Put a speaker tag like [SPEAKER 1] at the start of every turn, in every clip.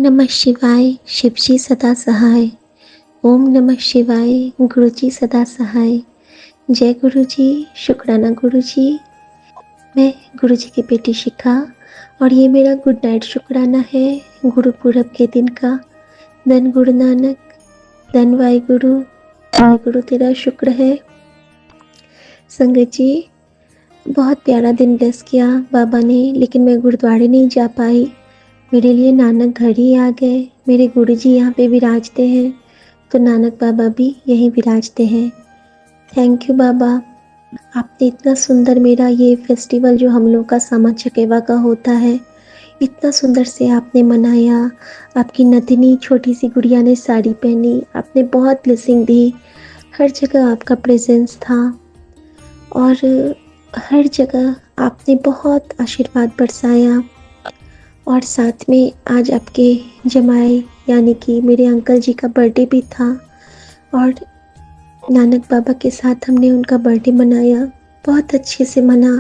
[SPEAKER 1] नमः शिवाय, शिवजी सदा सहाय। ओम नमः शिवाय, गुरुजी सदा सहाय। जय गुरुजी, शुक्राना गुरुजी। मैं गुरुजी की बेटी शिखा और ये मेरा गुड नाइट शुक्राना है गुरु पूरब के दिन का। धन गुरु नानक, धन वाहिगुरु तेरा शुक्र है। संगत जी, बहुत प्यारा दिन ब्लेस किया बाबा ने, लेकिन मैं गुरुद्वारे नहीं जा पाई। मेरे लिए नानक घर ही आ गए। मेरे गुरुजी यहाँ पे विराजते हैं, तो नानक बाबा भी यहीं विराजते हैं। थैंक यू बाबा, आपने इतना सुंदर मेरा ये फेस्टिवल जो हम लोग का सामा चकेवा का होता है, इतना सुंदर से आपने मनाया। आपकी नतनी छोटी सी गुड़िया ने साड़ी पहनी, आपने बहुत ब्लेसिंग दी। हर जगह आपका प्रेजेंस था और हर जगह आपने बहुत आशीर्वाद बरसाया। और साथ में आज आपके जमाई यानी कि मेरे अंकल जी का बर्थडे भी था और नानक बाबा के साथ हमने उनका बर्थडे मनाया। बहुत अच्छे से मना।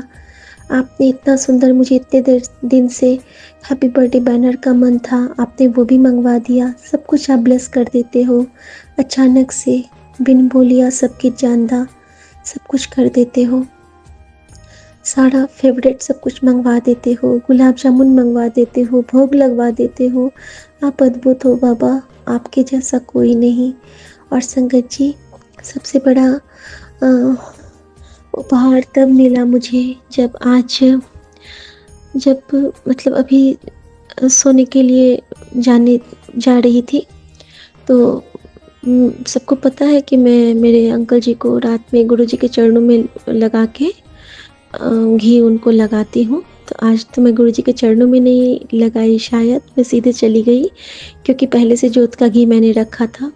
[SPEAKER 1] आपने इतना सुंदर, मुझे इतने देर दिन से हैप्पी बर्थडे बैनर का मन था, आपने वो भी मंगवा दिया। सब कुछ आप ब्लेस कर देते हो अचानक से, बिन बोलिया सबकी जानदा, सब कुछ कर देते हो। सारा फेवरेट सब कुछ मंगवा देते हो, गुलाब जामुन मंगवा देते हो, भोग लगवा देते हो। आप अद्भुत हो बाबा, आपके जैसा कोई नहीं। और संगत जी, सबसे बड़ा उपहार तब मिला मुझे जब मतलब अभी सोने के लिए जा रही थी, तो सबको पता है कि मैं मेरे अंकल जी को रात में गुरुजी के चरणों में लगा के घी उनको लगाती हूँ। तो आज तो मैं गुरुजी के चरणों में नहीं लगाई, शायद मैं सीधे चली गई, क्योंकि पहले से जोत का घी मैंने रखा था,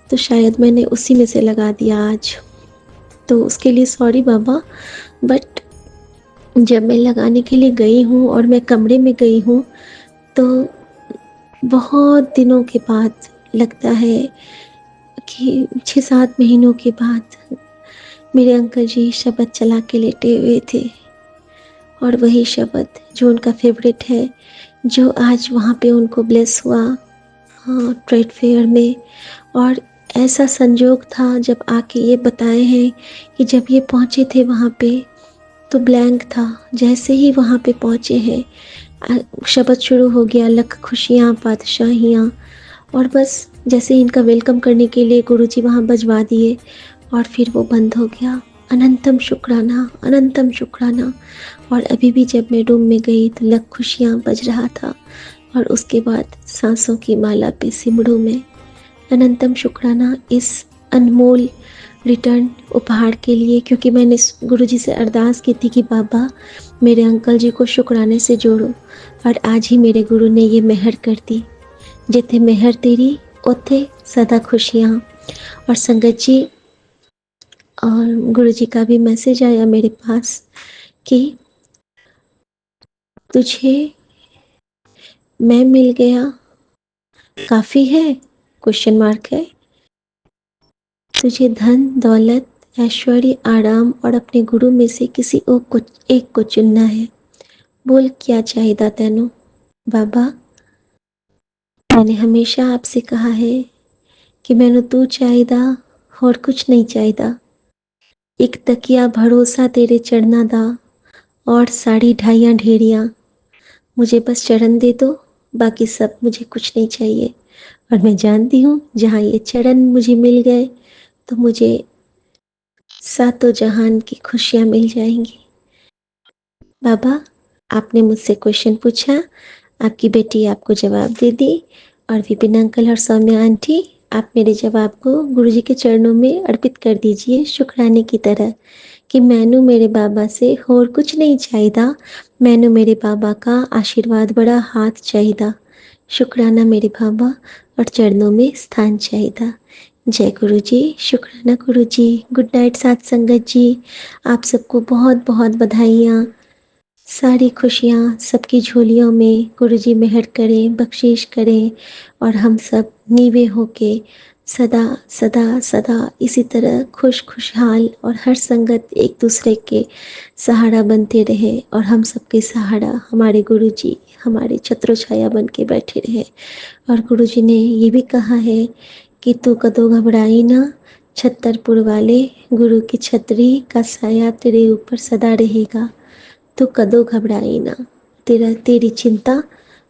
[SPEAKER 1] तो शायद मैंने उसी में से लगा दिया आज। तो उसके लिए सॉरी बाबा। बट जब मैं लगाने के लिए गई हूँ और मैं कमरे में गई हूँ, तो बहुत दिनों के बाद लगता है कि 6-7 महीनों के बाद मेरे अंकल जी शब्द चला के लेटे हुए थे, और वही शब्द जो उनका फेवरेट है, जो आज वहाँ पे उनको ब्लेस हुआ ट्रेड फेयर में। और ऐसा संजोग था जब आके ये बताए हैं कि जब ये पहुँचे थे वहाँ पे तो ब्लैंक था। जैसे ही वहाँ पे पहुँचे हैं शब्द शुरू हो गया, लख खुशियाँ पातशाहियाँ, और बस जैसे ही इनका वेलकम करने के लिए गुरुजी वहाँ बजवा दिए और फिर वो बंद हो गया। अनंतम शुक्राना, अनंतम शुक्राना। और अभी भी जब मैं रूम में गई तो लख खुशियाँ बज रहा था, और उसके बाद सांसों की माला पे सिमड़ू में। अनंतम शुक्राना इस अनमोल रिटर्न उपहार के लिए, क्योंकि मैंने गुरुजी से अरदास की थी कि बाबा मेरे अंकल जी को शुक्राने से जोड़ो, और आज ही मेरे गुरु ने ये मेहर कर दी। जिथे मेहर तेरी उथे सदा खुशियाँ। और संगत जी, और गुरुजी का भी मैसेज आया मेरे पास कि तुझे मैं मिल गया काफ़ी है, क्वेश्चन मार्क है। तुझे धन दौलत ऐश्वर्य आराम और अपने गुरु में से किसी एक को चुनना है। बोल क्या चाहिदा तैनू बाबा। मैंने हमेशा आपसे कहा है कि मैनू तू चाहिदा, और कुछ नहीं चाहिदा। एक तकिया भरोसा तेरे चढ़ना दा, और साड़ी ढाइयाँ ढेरियाँ। मुझे बस चरण दे दो, बाकी सब मुझे कुछ नहीं चाहिए। और मैं जानती हूँ जहाँ ये चरण मुझे मिल गए तो मुझे सातों जहान की खुशियाँ मिल जाएंगी। बाबा, आपने मुझसे क्वेश्चन पूछा, आपकी बेटी आपको जवाब दे दी, और विपिन अंकल और सौम्या आंटी, आप मेरे जवाब को गुरुजी के चरणों में अर्पित कर दीजिए शुक्राने की तरह, कि मैनू मेरे बाबा से होर कुछ नहीं चाहिदा, मैनू मेरे बाबा का आशीर्वाद बड़ा हाथ चाहिदा। शुक्राना मेरे बाबा, और चरणों में स्थान चाहिदा। जय गुरु जी, शुक्राना गुरु जी। गुड नाइट साथ संगत जी। आप सबको बहुत बहुत बधाइयाँ। सारी खुशियाँ सबकी झोलियों में गुरुजी मेहर करें, बख्शीश करें, और हम सब नीवे होके सदा सदा सदा इसी तरह खुशहाल और हर संगत एक दूसरे के सहारा बनते रहे और हम सबके सहारा हमारे गुरुजी हमारे छत्र छाया बन के बैठे रहे। और गुरुजी ने ये भी कहा है कि तू कदो घबराई ना, छतरपुर वाले गुरु की छतरी का साया तेरे ऊपर सदा रहेगा। तू कदो घबराई ना, तेरी चिंता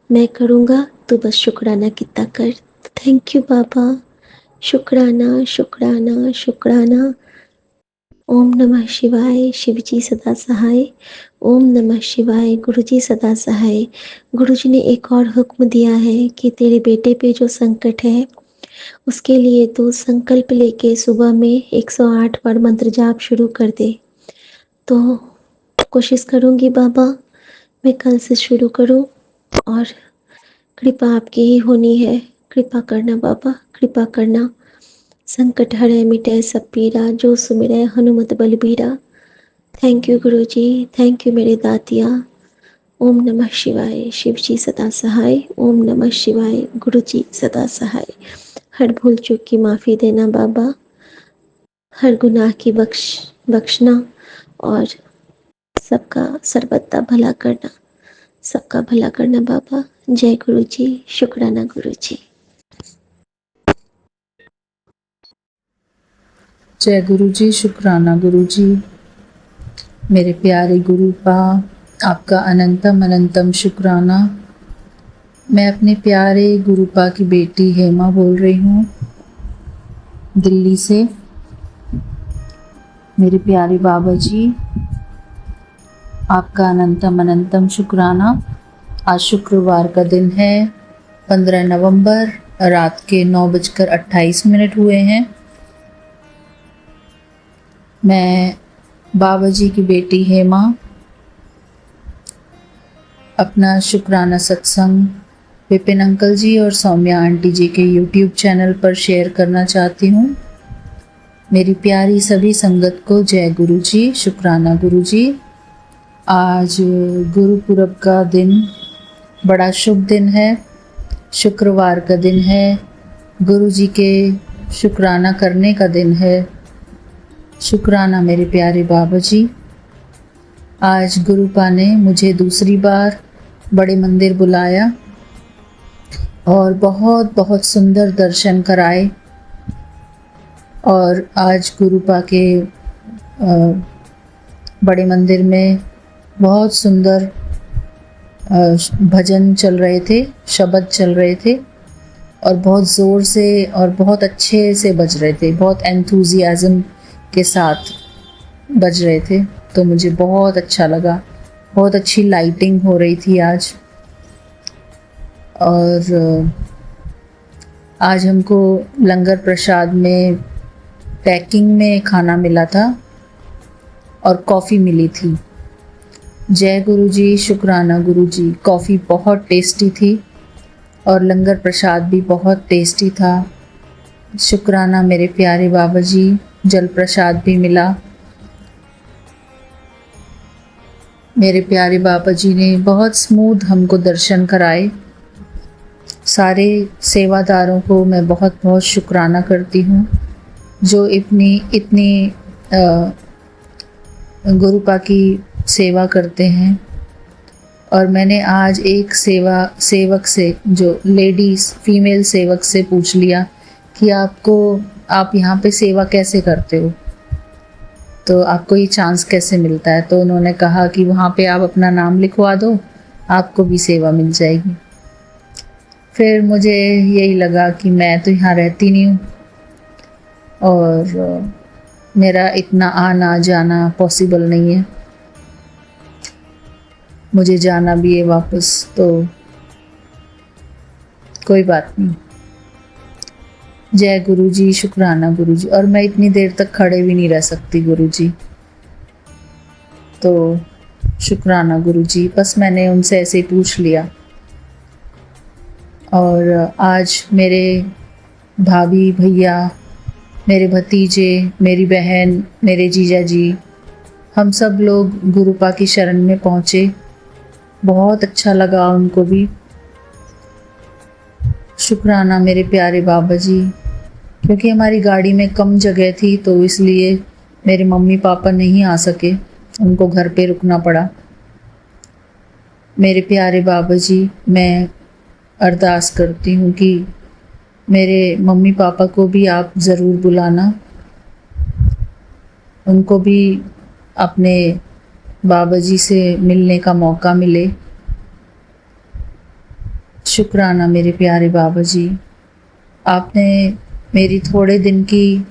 [SPEAKER 1] मैं करूँगा, तू बस शुक्राना कितना कर। थैंक यू बाबा। शुक्राना शुक्राना शुक्राना। ओम नमः शिवाय। शिवजी सदा सहाय। ओम नमः शिवाय। गुरुजी सदा सहाय। गुरुजी ने एक और हुक्म दिया है कि तेरे बेटे पे जो संकट है उसके लिए तू संकल्प लेके सुबह में 108 बार मंत्र जाप शुरू कर दे। तो कोशिश करूँगी बाबा मैं कल से शुरू करूँ, और कृपा आपकी ही होनी है। कृपा करना बाबा, कृपा करना। संकट हरे मिटे सब पीरा, जो सुमिरै हनुमत बलबीरा। Thank you guruji, thank you मेरे दातिया। ओम नमः शिवाय। शिवजी सदा सहाय। ओम नमः शिवाय। गुरुजी सदा सहाय। हर भूल चूक की माफ़ी देना बाबा, हर गुनाह की बख्शना, और सबका सर्वदा भला करना, सबका भला करना बाबा। जय गुरुजी। शुक्राना गुरुजी।
[SPEAKER 2] जय गुरुजी। शुक्राना गुरुजी। मेरे प्यारे गुरुपा, आपका अनंतम अनंतम शुक्राना। मैं अपने प्यारे गुरुपा की बेटी हेमा बोल रही हूँ दिल्ली से। मेरे प्यारे बाबा जी, आपका अनंतम अनंतम शुक्राना। आज शुक्रवार का दिन है, 15 नवंबर, रात के 9:28 हुए हैं। मैं बाबा जी की बेटी हेमा अपना शुक्राना सत्संग विपिन अंकल जी और सौम्या आंटी जी के YouTube चैनल पर शेयर करना चाहती हूँ। मेरी प्यारी सभी संगत को जय गुरु जी। शुक्राना गुरु जी। आज गुरुपुरब का दिन बड़ा शुभ दिन है, शुक्रवार का दिन है, गुरु जी के शुक्राना करने का दिन है। शुक्राना मेरे प्यारे बाबा जी। आज गुरुपा ने मुझे दूसरी बार बड़े मंदिर बुलाया और बहुत बहुत सुंदर दर्शन कराए। और आज गुरुपा के बड़े मंदिर में बहुत सुंदर भजन चल रहे थे, शब्द चल रहे थे, और बहुत ज़ोर से और बहुत अच्छे से बज रहे थे, बहुत एंथुजियाज़म के साथ बज रहे थे। तो मुझे बहुत अच्छा लगा। बहुत अच्छी लाइटिंग हो रही थी आज। और आज हमको लंगर प्रसाद में पैकिंग में खाना मिला था और कॉफ़ी मिली थी। जय गुरु जी। शुक्राना गुरु जी। कॉफ़ी बहुत टेस्टी थी और लंगर प्रसाद भी बहुत टेस्टी था। शुक्राना मेरे प्यारे बाबा जी। जल प्रसाद भी मिला। मेरे प्यारे बाबा जी ने बहुत स्मूथ हमको दर्शन कराए। सारे सेवादारों को मैं बहुत बहुत शुक्राना करती हूँ जो इतनी गुरुपा की सेवा करते हैं। और मैंने आज एक सेवक से, जो लेडीज़ फीमेल सेवक से पूछ लिया कि आप यहाँ पे सेवा कैसे करते हो, तो आपको ये चांस कैसे मिलता है। तो उन्होंने कहा कि वहाँ पे आप अपना नाम लिखवा दो, आपको भी सेवा मिल जाएगी। फिर मुझे यही लगा कि मैं तो यहाँ रहती नहीं हूँ और मेरा इतना आना जाना पॉसिबल नहीं है, मुझे जाना भी है वापस, तो कोई बात नहीं। जय गुरु जी। शुक्राना गुरु जी। और मैं इतनी देर तक खड़े भी नहीं रह सकती गुरु जी, तो शुक्राना गुरु जी। बस मैंने उनसे ऐसे ही पूछ लिया। और आज मेरे भाभी भैया, मेरे भतीजे, मेरी बहन, मेरे जीजा जी, हम सब लोग गुरुपा की शरण में पहुँचे। बहुत अच्छा लगा उनको भी। शुक्राना मेरे प्यारे बाबा जी क्योंकि हमारी गाड़ी में कम जगह थी तो इसलिए मेरे मम्मी पापा नहीं आ सके, उनको घर पे रुकना पड़ा। मेरे प्यारे बाबा जी, मैं अरदास करती हूँ कि मेरे मम्मी पापा को भी आप ज़रूर बुलाना, उनको भी अपने बाबा जी से मिलने का मौका मिले। शुक्राना मेरे प्यारे बाबा जी, आपने मेरी थोड़े दिन की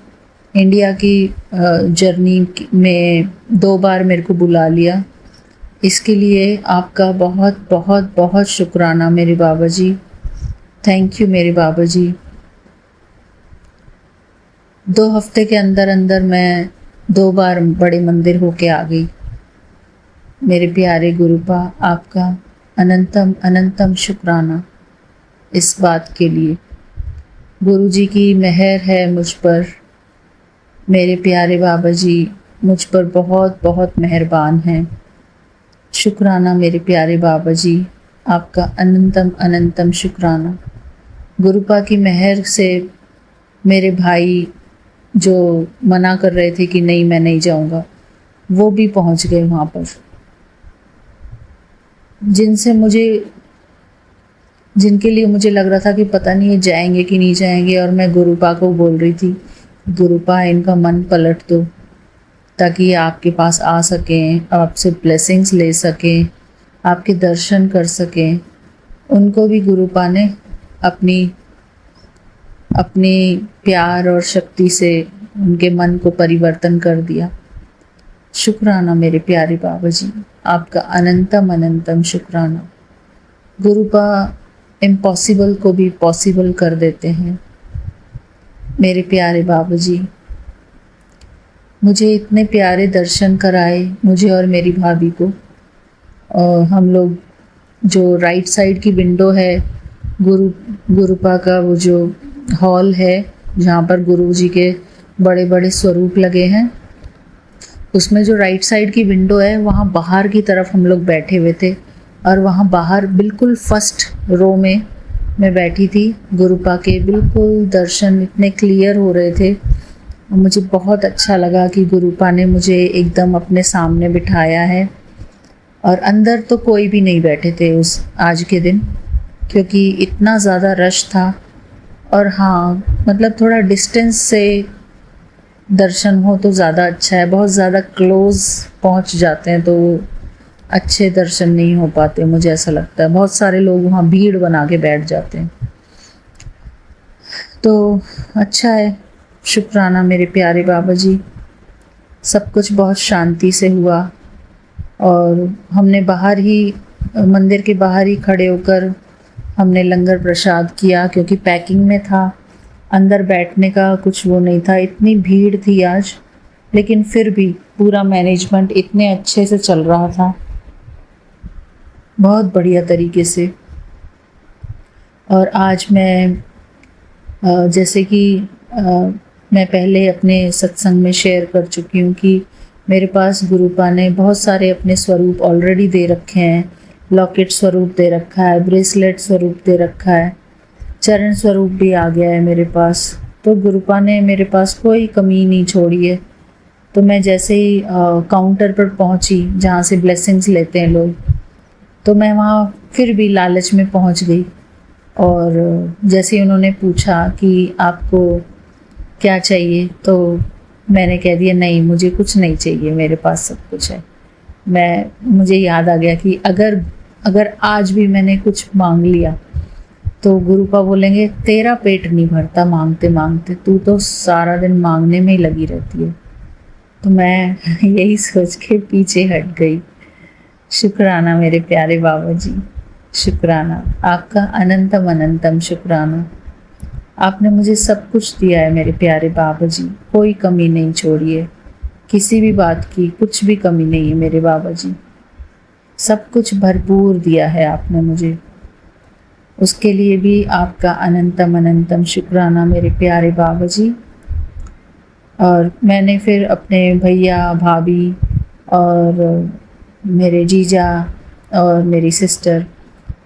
[SPEAKER 2] इंडिया की जर्नी में 2 बार मेरे को बुला लिया। इसके लिए आपका बहुत बहुत बहुत शुक्राना मेरे बाबा जी। थैंक यू मेरे बाबा जी। 2 हफ्ते के अंदर अंदर मैं 2 बार बड़े मंदिर होके आ गई। मेरे प्यारे गुरुपा, आपका अनंतम अनंतम शुक्राना इस बात के लिए। गुरु जी की मेहर है मुझ पर। मेरे प्यारे बाबा जी मुझ पर बहुत बहुत मेहरबान हैं। शुक्राना मेरे प्यारे बाबा जी, आपका अनंतम अनंतम शुक्राना। गुरुपा की मेहर से मेरे भाई जो मना कर रहे थे कि नहीं मैं नहीं जाऊंगा, वो भी पहुंच गए वहाँ पर। जिनके लिए मुझे लग रहा था कि पता नहीं ये जाएंगे कि नहीं जाएंगे, और मैं गुरुपा को बोल रही थी, गुरुपा इनका मन पलट दो ताकि ये आपके पास आ सकें, आपसे ब्लेसिंग्स ले सकें, आपके दर्शन कर सकें। उनको भी गुरुपा ने अपनी प्यार और शक्ति से उनके मन को परिवर्तन कर दिया। शुक्राना मेरे प्यारे बाबा जी, आपका अनंतम अनंतम शुक्राना। गुरुपा इम्पॉसिबल को भी पॉसिबल कर देते हैं। मेरे प्यारे बाबा जी, मुझे इतने प्यारे दर्शन कराए, मुझे और मेरी भाभी को। और हम लोग जो राइट साइड की विंडो है गुरुपा का, वो जो हॉल है जहाँ पर गुरु जी के बड़े बड़े स्वरूप लगे हैं, उसमें जो राइट साइड की विंडो है वहाँ बाहर की तरफ हम लोग बैठे हुए थे। और वहाँ बाहर बिल्कुल फर्स्ट रो में मैं बैठी थी। गुरुपा के बिल्कुल दर्शन इतने क्लियर हो रहे थे। मुझे बहुत अच्छा लगा कि गुरुपा ने मुझे एकदम अपने सामने बिठाया है। और अंदर तो कोई भी नहीं बैठे थे उस आज के दिन, क्योंकि इतना ज़्यादा रश था। और हाँ, मतलब थोड़ा डिस्टेंस से दर्शन हो तो ज़्यादा अच्छा है। बहुत ज़्यादा क्लोज़ पहुँच जाते हैं तो अच्छे दर्शन नहीं हो पाते, मुझे ऐसा लगता है। बहुत सारे लोग वहाँ भीड़ बना के बैठ जाते हैं। तो अच्छा है, शुक्राना मेरे प्यारे बाबा जी। सब कुछ बहुत शांति से हुआ और हमने बाहर ही, मंदिर के बाहर ही खड़े होकर हमने लंगर प्रसाद किया, क्योंकि पैकिंग में था, अंदर बैठने का कुछ वो नहीं था। इतनी भीड़ थी आज, लेकिन फिर भी पूरा मैनेजमेंट इतने अच्छे से चल रहा था, बहुत बढ़िया तरीके से। और आज मैं जैसे कि मैं पहले अपने सत्संग में शेयर कर चुकी हूँ कि मेरे पास गुरुपा ने बहुत सारे अपने स्वरूप ऑलरेडी दे रखे हैं। लॉकेट स्वरूप दे रखा है, ब्रेसलेट स्वरूप दे रखा है, चरण स्वरूप भी आ गया है मेरे पास। तो गुरुपा ने मेरे पास कोई कमी नहीं छोड़ी है। तो मैं जैसे ही काउंटर पर पहुंची जहाँ से ब्लेसिंग्स लेते हैं लोग, तो मैं वहाँ फिर भी लालच में पहुँच गई। और जैसे ही उन्होंने पूछा कि आपको क्या चाहिए, तो मैंने कह दिया नहीं, मुझे कुछ नहीं चाहिए, मेरे पास सब कुछ है। मुझे याद आ गया कि अगर आज भी मैंने कुछ मांग लिया तो गुरुपा बोलेंगे तेरा पेट नहीं भरता मांगते मांगते, तू तो सारा दिन मांगने में ही लगी रहती है। तो मैं यही सोच के पीछे हट गई। शुक्राना मेरे प्यारे बाबा जी, शुक्राना, आपका अनंतम अनंतम शुक्राना। आपने मुझे सब कुछ दिया है मेरे प्यारे बाबा जी, कोई कमी नहीं छोड़ी है, किसी भी बात की कुछ भी कमी नहीं है मेरे बाबा जी। सब कुछ भरपूर दिया है आपने मुझे, उसके लिए भी आपका अनंतम अनंतम शुक्राना मेरे प्यारे बाबा जी। और मैंने फिर अपने भैया भाभी और मेरे जीजा और मेरी सिस्टर,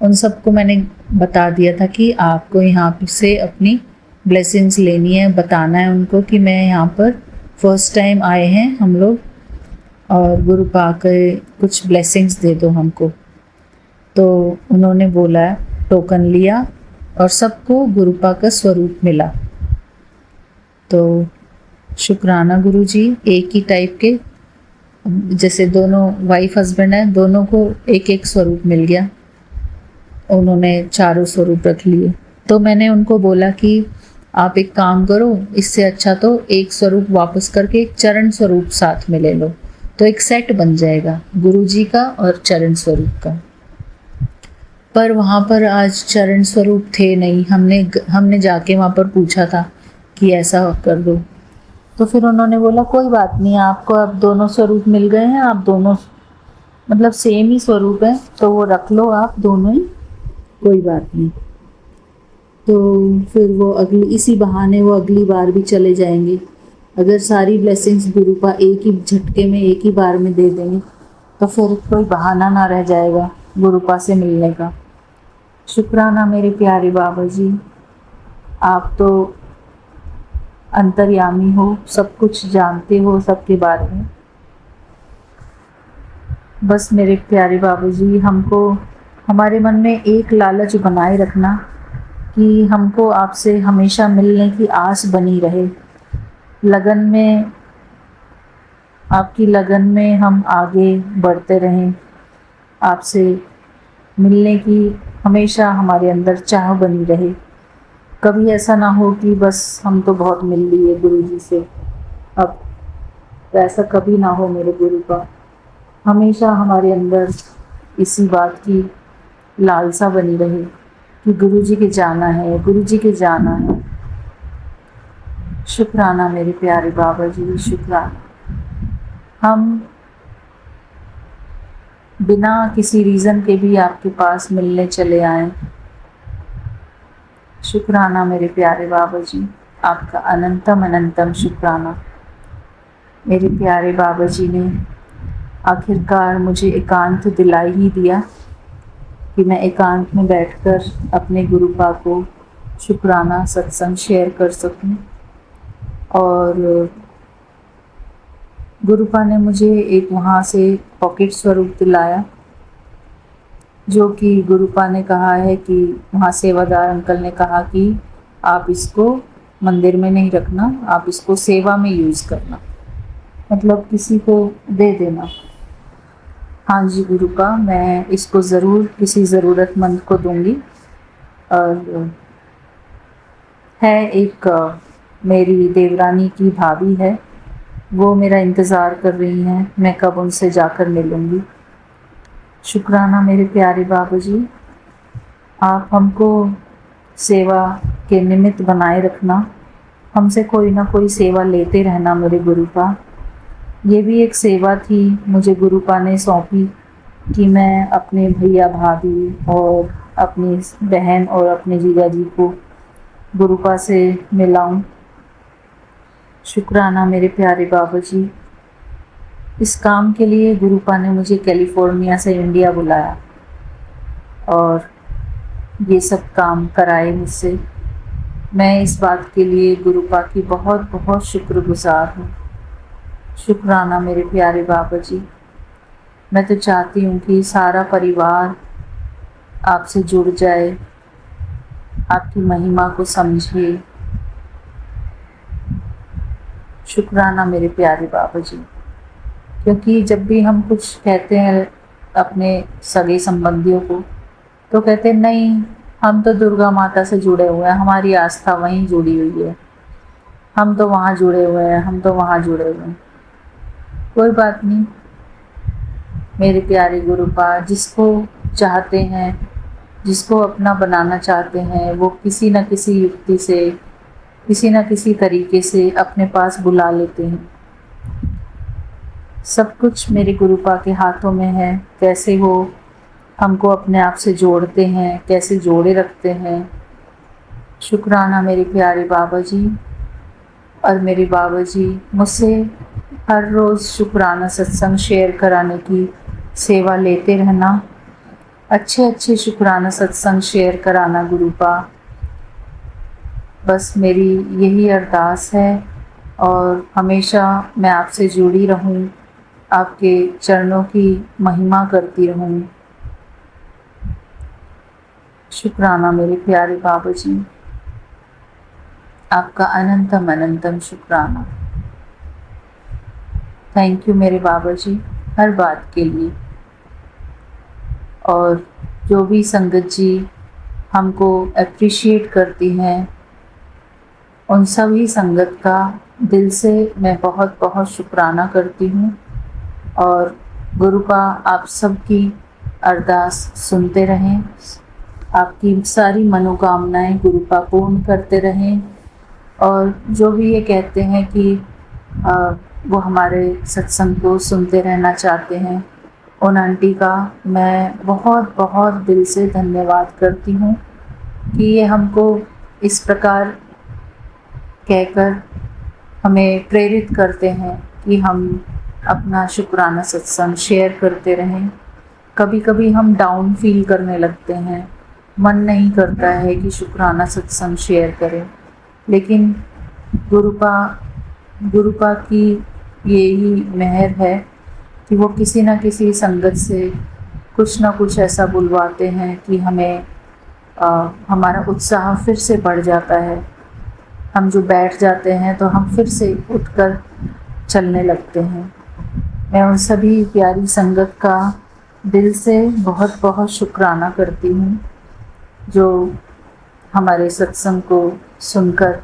[SPEAKER 2] उन सबको मैंने बता दिया था कि आपको यहाँ से अपनी ब्लेसिंग्स लेनी है, बताना है उनको कि मैं यहाँ पर फर्स्ट टाइम आए हैं हम लोग और गुरु पा के कुछ ब्लेसिंग्स दे दो हमको। तो उन्होंने बोला, टोकन लिया और सबको गुरुपा का स्वरूप मिला। तो शुक्राना गुरुजी, एक ही टाइप के, जैसे दोनों वाइफ हस्बैंड हैं, दोनों को एक एक स्वरूप मिल गया। उन्होंने चारों स्वरूप रख लिए। तो मैंने उनको बोला कि आप एक काम करो, इससे अच्छा तो एक स्वरूप वापस करके एक चरण स्वरूप साथ में ले लो, तो एक सेट बन जाएगा गुरुजी का और चरण स्वरूप का। पर वहाँ पर आज चरण स्वरूप थे नहीं। हमने जाके वहाँ पर पूछा था कि ऐसा कर दो, तो फिर उन्होंने बोला कोई बात नहीं, आपको अब दोनों स्वरूप मिल गए हैं, आप दोनों मतलब सेम ही स्वरूप है, तो वो रख लो आप दोनों ही, कोई बात नहीं। तो फिर वो इसी बहाने वो अगली बार भी चले जाएंगे। अगर सारी ब्लेसिंग्स गुरुपा एक ही झटके में एक ही बार में दे देंगे तो फिर कोई बहाना ना रह जाएगा गुरुपा से मिलने का। शुक्राना मेरे प्यारे बाबा जी, आप तो अंतर्यामी हो, सब कुछ जानते हो सबके बारे में। बस मेरे प्यारे बाबा जी, हमको हमारे मन में एक लालच बनाए रखना कि हमको आपसे हमेशा मिलने की आस बनी रहे। लगन में, आपकी लगन में हम आगे बढ़ते रहें, आपसे मिलने की हमेशा हमारे अंदर चाह बनी रहे। कभी ऐसा ना हो कि बस हम तो बहुत मिल लिए गुरु जी से, अब ऐसा कभी ना हो मेरे गुरु का। हमेशा हमारे अंदर इसी बात की लालसा बनी रहे कि गुरु जी के जाना है, गुरु जी के जाना है। शुक्राना मेरे प्यारे बाबा जी, शुक्राना। हम बिना किसी रीज़न के भी आपके पास मिलने चले आए। शुक्राना मेरे प्यारे बाबा जी, आपका अनंतम अनंतम शुक्राना। मेरे प्यारे बाबा जी ने आखिरकार मुझे एकांत दिला ही दिया कि मैं एकांत में बैठकर अपने गुरुपा को शुक्राना सत्संग शेयर कर सकूं। और गुरुपा ने मुझे एक वहाँ से पॉकेट स्वरूप दिलाया, जो कि गुरुपा ने कहा है कि वहाँ सेवादार अंकल ने कहा कि आप इसको मंदिर में नहीं रखना, आप इसको सेवा में यूज़ करना, मतलब किसी को दे देना। हाँ जी गुरुपा, मैं इसको ज़रूर किसी ज़रूरतमंद को दूंगी। और है एक मेरी देवरानी की भाभी है, वो मेरा इंतज़ार कर रही हैं, मैं कब उनसे जाकर मिलूँगी। शुक्राना मेरे प्यारे बाबा जी, आप हमको सेवा के निमित्त बनाए रखना, हमसे कोई ना कोई सेवा लेते रहना मेरे गुरुपा। ये भी एक सेवा थी मुझे गुरुपा ने सौंपी कि मैं अपने भैया भाभी और अपनी बहन और अपने जीजा जी को गुरुपा से मिलाऊं। शुक्राना मेरे प्यारे बाबा जी, इस काम के लिए गुरुपा ने मुझे कैलिफोर्निया से इंडिया बुलाया और ये सब काम कराए मुझसे। मैं इस बात के लिए गुरुपा की बहुत बहुत शुक्रगुजार हूँ। शुक्राना मेरे प्यारे बाबा जी। मैं तो चाहती हूँ कि सारा परिवार आपसे जुड़ जाए, आपकी महिमा को समझे। शुक्राना मेरे प्यारे बाबा जी, क्योंकि जब भी हम कुछ कहते हैं अपने सगे संबंधियों को, तो कहते हैं नहीं, हम तो दुर्गा माता से जुड़े हुए हैं, हमारी आस्था वहीं जुड़ी हुई है, हम तो वहाँ जुड़े हुए हैं, हम तो वहाँ जुड़े हुए हैं। कोई बात नहीं मेरे प्यारे गुरुपा, जिसको चाहते हैं, जिसको अपना बनाना चाहते हैं, वो किसी न किसी युक्ति से, किसी न किसी तरीके से अपने पास बुला लेते हैं। सब कुछ मेरे गुरुपा के हाथों में है, कैसे वो हमको अपने आप से जोड़ते हैं, कैसे जोड़े रखते हैं। शुक्राना मेरे प्यारे बाबा जी। और मेरे बाबा जी मुझसे हर रोज़ शुक्राना सत्संग शेयर कराने की सेवा लेते रहना, अच्छे अच्छे शुक्राना सत्संग शेयर कराना गुरुपा। बस मेरी यही अरदास है और हमेशा मैं आपसे जुड़ी रहूं, आपके चरणों की महिमा करती रहूं। शुक्राना मेरे प्यारे बाबा जी, आपका अनंतम अनंतम शुक्राना। थैंक यू मेरे बाबा जी हर बात के लिए। और जो भी संगत जी हमको अप्रिशिएट करती हैं, उन सभी संगत का दिल से मैं बहुत बहुत शुक्राना करती हूँ। और गुरुपा आप सबकी अरदास सुनते रहें, आपकी सारी मनोकामनाएं गुरुपा पूर्ण करते रहें। और जो भी ये कहते हैं कि वो हमारे सत्संग को सुनते रहना चाहते हैं, उन आंटी का मैं बहुत बहुत दिल से धन्यवाद करती हूँ कि ये हमको इस प्रकार कहकर हमें प्रेरित करते हैं कि हम अपना शुक्राना सत्संग शेयर करते रहें। कभी कभी हम डाउन फील करने लगते हैं, मन नहीं करता है कि शुक्राना सत्संग शेयर करें, लेकिन गुरुपा की यही मेहर है कि वो किसी न किसी संगत से कुछ ना कुछ ऐसा बुलवाते हैं कि हमें हमारा उत्साह फिर से बढ़ जाता है। हम जो बैठ जाते हैं तो हम फिर से उठकर चलने लगते हैं। मैं उन सभी प्यारी संगत का दिल से बहुत बहुत शुक्राना करती हूँ जो हमारे सत्संग को सुनकर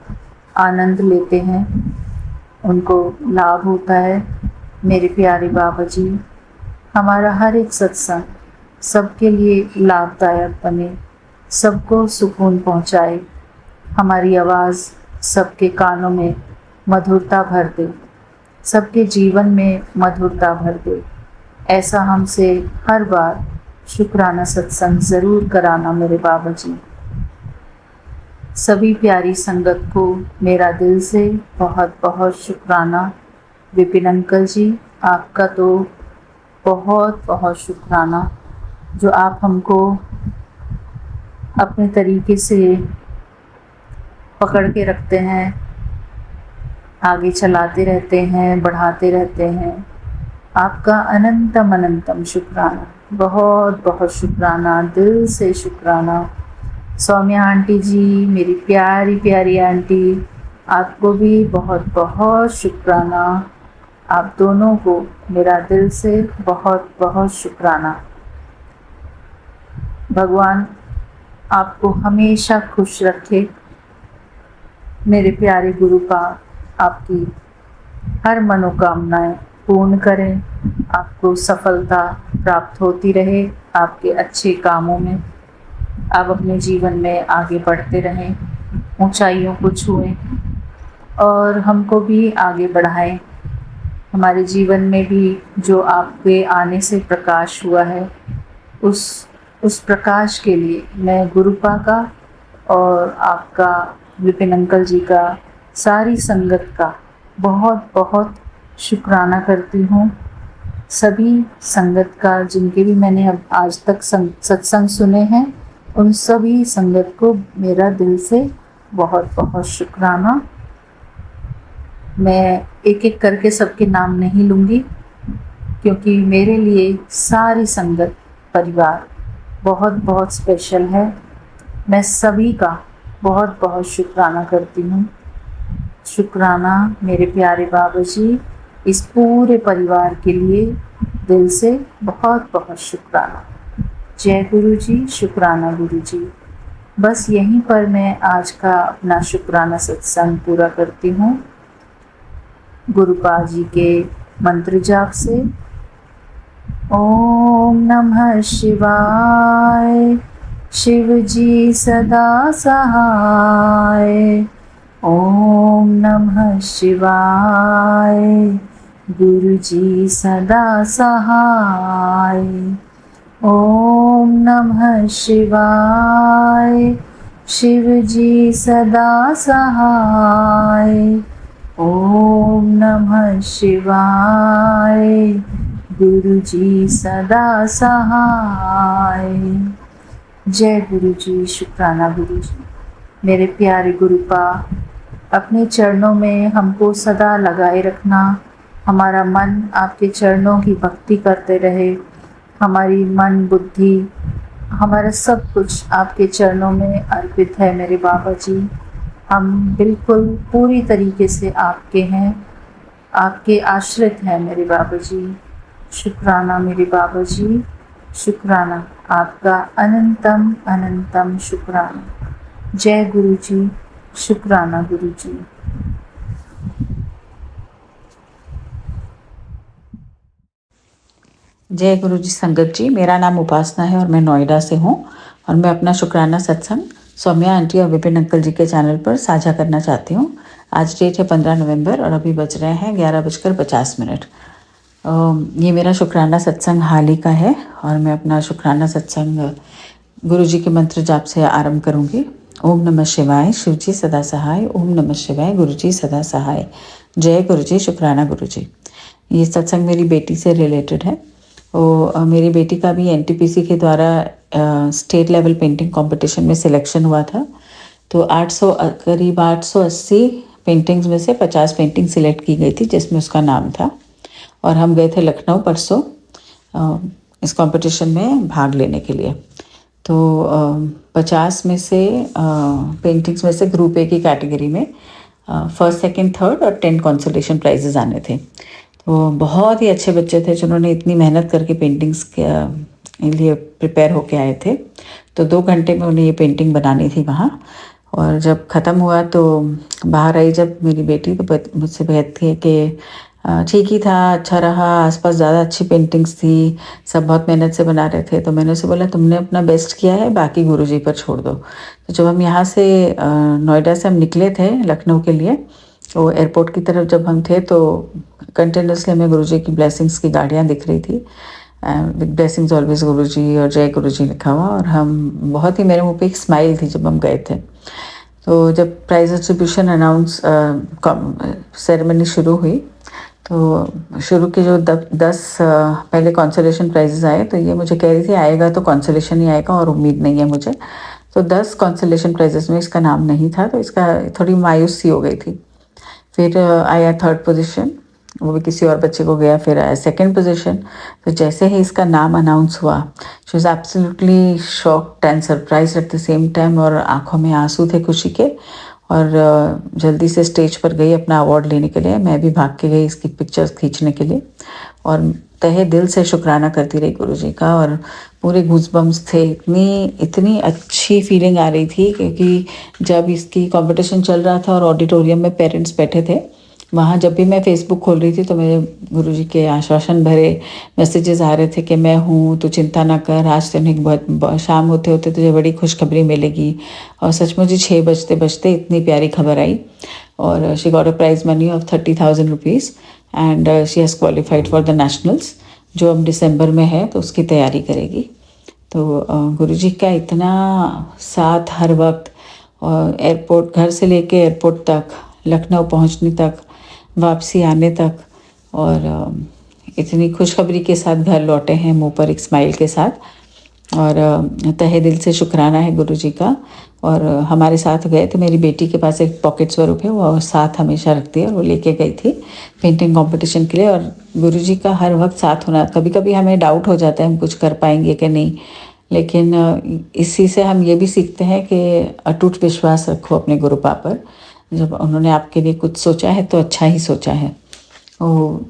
[SPEAKER 2] आनंद लेते हैं, उनको लाभ होता है। मेरे प्यारे बाबा जी, हमारा हर एक सत्संग सबके लिए लाभदायक बने, सबको सुकून पहुँचाए, हमारी आवाज़ सबके कानों में मधुरता भर दे, सबके जीवन में मधुरता भर दे। ऐसा हमसे हर बार शुक्राना सत्संग ज़रूर कराना मेरे बाबा जी। सभी प्यारी संगत को मेरा दिल से बहुत बहुत शुक्राना। विपिन अंकल जी, आपका तो बहुत बहुत शुक्राना जो आप हमको अपने तरीके से पकड़ के रखते हैं, आगे चलाते रहते हैं, बढ़ाते रहते हैं। आपका अनंतम अनंतम शुक्राना, बहुत बहुत शुक्राना, दिल से शुक्राना। सौम्या आंटी जी, मेरी प्यारी प्यारी आंटी, आपको भी बहुत बहुत शुक्राना। आप दोनों को मेरा दिल से बहुत बहुत शुक्राना। भगवान आपको हमेशा खुश रखे। मेरे प्यारे गुरुपा आपकी हर मनोकामनाएं पूर्ण करें, आपको सफलता प्राप्त होती रहे आपके अच्छे कामों में। आप अपने जीवन में आगे बढ़ते रहें, ऊंचाइयों को छुएं और हमको भी आगे बढ़ाएं। हमारे जीवन में भी जो आपके आने से प्रकाश हुआ है, उस प्रकाश के लिए मैं गुरुपा का और आपका विपिन अंकल जी का, सारी संगत का बहुत बहुत शुक्राना करती हूँ। सभी संगत का जिनके भी मैंने अब आज तक सत्संग सुने हैं, उन सभी संगत को मेरा दिल से बहुत बहुत शुक्राना। मैं एक एक करके सबके नाम नहीं लूँगी क्योंकि मेरे लिए सारी संगत परिवार बहुत बहुत स्पेशल है। मैं सभी का बहुत बहुत शुक्राना करती हूँ। शुक्राना मेरे प्यारे बाबा जी, इस पूरे परिवार के लिए दिल से बहुत बहुत शुक्राना। जय गुरु जी, शुक्राना गुरु जी। बस यहीं पर मैं आज का अपना शुक्राना सत्संग पूरा करती हूँ गुरुपा जी के मंत्र जाप से। ओम नमः शिवाय, शिव जी सदा सहाय। ओम नमः शिवाय, गुरु जी सदा सहाय। ओम नमः शिवाय, शिव जी सदा सहाय। ओम नमः शिवाय, गुरु जी सदा सहाय। जय गुरु जी, शुक्राना गुरु जी। मेरे प्यारे गुरुपा, अपने चरणों में हमको सदा लगाए रखना। हमारा मन आपके चरणों की भक्ति करते रहे। हमारी मन बुद्धि हमारा सब कुछ आपके चरणों में अर्पित है मेरे बाबा जी। हम बिल्कुल पूरी तरीके से आपके हैं, आपके आश्रित हैं मेरे बाबा जी। शुक्राना मेरे बाबा जी, शुक्राना, आपका अनंतम अनंतम शुक्राना। जय गुरु जी, शुक्राना गुरु जी।
[SPEAKER 3] जय गुरु जी संगत जी, मेरा नाम उपासना है और मैं नोएडा से हूँ और मैं अपना शुक्राना सत्संग सौम्या आंटी और विपिन अंकल जी के चैनल पर साझा करना चाहती हूँ। आज डेट है 15 नवंबर और अभी बज रहे हैं 11:50। ये मेरा शुक्राना सत्संग हाल ही का है और मैं अपना शुक्राना सत्संग गुरु जी के मंत्र जाप से आरंभ करूँगी। ओम नमः शिवाय, शिव जी सदा सहाय। ओम नमः शिवाय, गुरु जी सदा सहाय। जय गुरु जी, शुक्राना गुरु जी। ये सत्संग मेरी बेटी से रिलेटेड है। मेरी बेटी का भी एनटीपीसी के द्वारा स्टेट लेवल पेंटिंग कंपटीशन में सिलेक्शन हुआ था। तो 800 करीब 880 पेंटिंग्स में से 50 पेंटिंग सिलेक्ट की गई थी जिसमें उसका नाम था। और हम गए थे लखनऊ परसों इस कंपटीशन में भाग लेने के लिए। तो 50 में से पेंटिंग्स में से ग्रुप ए की कैटेगरी में फर्स्ट सेकंड थर्ड और 10 कंसोलेशन प्राइजेस आने थे। तो बहुत ही अच्छे बच्चे थे जिन्होंने इतनी मेहनत करके पेंटिंग्स के लिए प्रिपेयर होके आए थे। तो 2 घंटे में उन्हें ये पेंटिंग बनानी थी वहाँ। और जब ख़त्म हुआ तो बाहर आई जब मेरी बेटी, तो मुझसे कहती है कि ठीक ही था, अच्छा रहा, आसपास ज़्यादा अच्छी पेंटिंग्स थी, सब बहुत मेहनत से बना रहे थे। तो मैंने उसे बोला तुमने अपना बेस्ट किया है, बाकी गुरुजी पर छोड़ दो। तो जब हम यहाँ से नोएडा से हम निकले थे लखनऊ के लिए, तो एयरपोर्ट की तरफ जब हम थे तो कंटिन्यूसली हमें गुरुजी की ब्लेसिंग्स की गाड़ियाँ दिख रही थी, विद ब्लेसिंग्स ऑलवेज गुरुजी और जय गुरुजी लिखा हुआ। और हम बहुत ही, मेरे मुँह पे एक स्माइल थी जब हम गए थे। तो जब प्राइज डिस्ट्रीब्यूशन अनाउंस सेरेमनी शुरू हुई तो शुरू के जो 10 पहले कॉन्सोलेशन प्राइजेस आए, तो ये मुझे कह रही थी आएगा तो कॉन्सोलेशन ही आएगा और उम्मीद नहीं है मुझे। तो 10 कॉन्सोलेशन प्राइजेस में इसका नाम नहीं था, तो इसका थोड़ी मायूस सी हो गई थी। फिर आया 3rd पोजीशन, वो भी किसी और बच्चे को गया। फिर आया 2nd पोजीशन। तो जैसे ही इसका नाम अनाउंस हुआ, she was absolutely shocked and surprise at the same time, और आंखों में आंसू थे खुशी के। और जल्दी से स्टेज पर गई अपना अवार्ड लेने के लिए। मैं भी भाग के गई इसकी पिक्चर्स खींचने के लिए और तहे दिल से शुक्राना करती रही गुरुजी का। और पूरे गूज़बम्स थे, इतनी अच्छी फीलिंग आ रही थी क्योंकि जब इसकी कंपटीशन चल रहा था और ऑडिटोरियम में पेरेंट्स बैठे थे, वहाँ जब भी मैं फेसबुक खोल रही थी तो मेरे गुरुजी के आश्वासन भरे मैसेजेस आ रहे थे कि मैं हूँ, तू चिंता ना कर, आज तुम्हें बहुत शाम होते होते तुझे बड़ी खुशखबरी मिलेगी। और सचमुच ही 6 बजते बजते इतनी प्यारी खबर आई। और she got a prize money of 30,000 rupees and she has qualified for the nationals, जो अब दिसंबर में है, तो उसकी तैयारी करेगी। तो गुरुजी का इतना साथ हर वक्त, और एयरपोर्ट, घर से लेके एयरपोर्ट तक, लखनऊ पहुंचने तक, वापसी आने तक, और इतनी खुशखबरी के साथ घर लौटे हैं मुंह पर एक स्माइल के साथ। और तहे दिल से शुक्राना है गुरुजी का। और हमारे साथ गए थे, मेरी बेटी के पास एक पॉकेट स्वरूप है, वो साथ हमेशा रखती है, और वो लेके गई थी पेंटिंग कंपटीशन के लिए। और गुरुजी का हर वक्त साथ होना, कभी कभी हमें डाउट हो जाता है हम कुछ कर पाएंगे कि नहीं, लेकिन इसी से हम ये भी सीखते हैं कि अटूट विश्वास रखो अपने गुरुपा पर। जब उन्होंने आपके लिए कुछ सोचा है तो अच्छा ही सोचा है। वो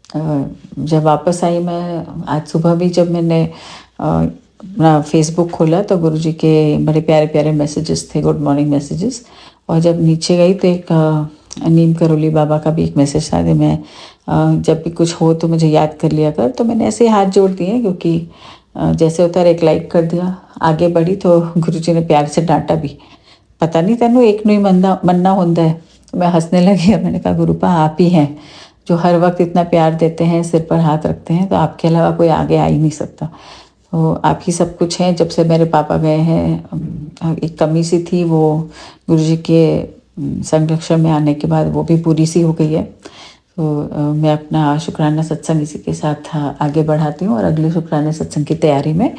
[SPEAKER 3] जब वापस आई, मैं आज सुबह भी जब मैंने अपना फेसबुक खोला तो गुरुजी के बड़े प्यारे प्यारे मैसेजेस थे, गुड मॉर्निंग मैसेजेस। और जब नीचे गई तो एक नीम करोली बाबा का भी एक मैसेज था कि मैं जब भी कुछ हो तो मुझे याद कर लिया कर। तो मैंने ऐसे हाथ जोड़ दिए, क्योंकि जैसे उतर एक लाइक कर दिया, आगे बढ़ी तो गुरुजी ने प्यार से डांटा भी, पता नहीं तेनू एक नू ही मन्ना होता है। तो मैं हंसने लगी और मैंने कहा गुरुपा आप ही हैं जो हर वक्त इतना प्यार देते हैं, सिर पर हाथ रखते हैं, तो आपके अलावा कोई आगे आ ही नहीं सकता। तो आप ही सब कुछ हैं। जब से मेरे पापा गए हैं, एक कमी सी थी, वो गुरुजी के संरक्षण में आने के बाद वो भी पूरी सी हो गई है। तो मैं अपना शुक्राना सत्संग इसी के साथ आगे बढ़ाती हूँ और अगले शुक्राना सत्संग की तैयारी में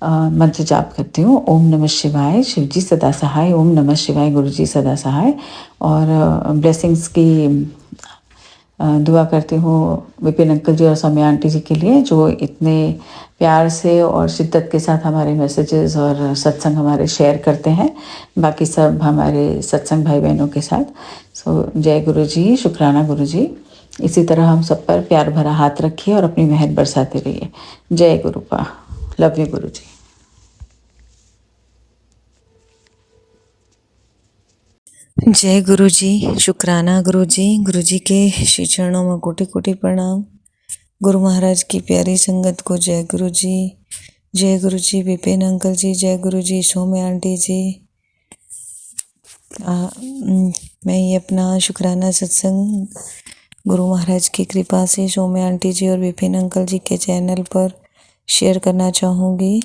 [SPEAKER 3] मंत्र जाप करती हूँ, ओम नमः शिवाय, शिवजी सदा सहाय, ओम नमः शिवाय, गुरुजी सदा सहाय। और ब्लेसिंग्स की दुआ करती हूँ विपिन अंकल जी और सौम्या आंटी जी के लिए, जो इतने प्यार से और शिद्दत के साथ हमारे मैसेजेस और सत्संग हमारे शेयर करते हैं, बाकी सब हमारे सत्संग भाई बहनों के साथ। सो जय गुरु जी, शुक्राना गुरु जी। इसी तरह हम सब पर प्यार भरा हाथ रखिए और अपनी मेहर बरसाते रहिए। जय गुरु पा, लव यू गुरु जी।
[SPEAKER 4] जय गुरु जी, शुक्राना गुरु जी के श्री चरणों में कोटि कोटि प्रणाम। गुरु महाराज की प्यारी संगत को जय गुरु जी विपिन अंकल जी, जय गुरु जी सौम्या आंटी जी। मैं ये अपना शुक्राना सत्संग गुरु महाराज की कृपा से सौम्या आंटी जी और विपिन अंकल जी के चैनल पर शेयर करना चाहूँगी।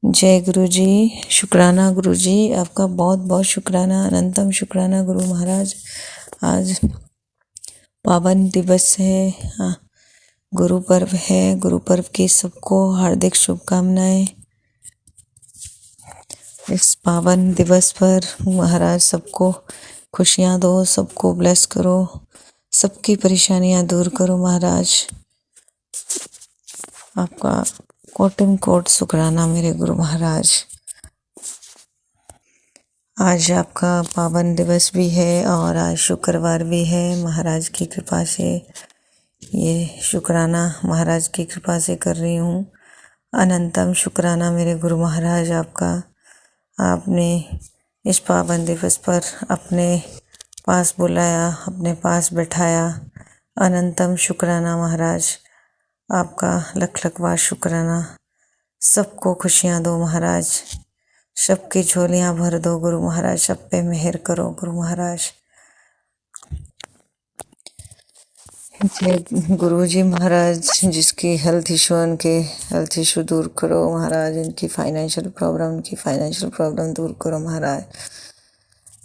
[SPEAKER 4] जय गुरु जी, शुक्राना गुरु जी, आपका बहुत बहुत शुक्राना, अनंतम शुक्राना गुरु महाराज। आज पावन दिवस है, गुरु पर्व है। गुरु पर्व की सबको हार्दिक शुभकामनाएं। इस पावन दिवस पर महाराज सबको खुशियां दो, सबको ब्लेस करो, सबकी परेशानियां दूर करो महाराज। आपका कोटन कोट शुक्राना मेरे गुरु महाराज। आज आपका पावन दिवस भी है और आज शुक्रवार भी है। महाराज की कृपा से ये शुक्राना महाराज की कृपा से कर रही हूँ। अनंतम शुक्राना मेरे गुरु महाराज आपका। आपने इस पावन दिवस पर अपने पास बुलाया, अपने पास बैठाया। अनंतम शुक्राना महाराज आपका, लख लख बार शुक्राना। सबको खुशियाँ दो महाराज, सबकी झोलियाँ भर दो गुरु महाराज, सब पे मेहर करो गुरु महाराज। जय गुरु जी महाराज, जिसकी हेल्थ इशू उनके हेल्थ इशू दूर करो महाराज, इनकी फाइनेंशियल प्रॉब्लम दूर करो महाराज।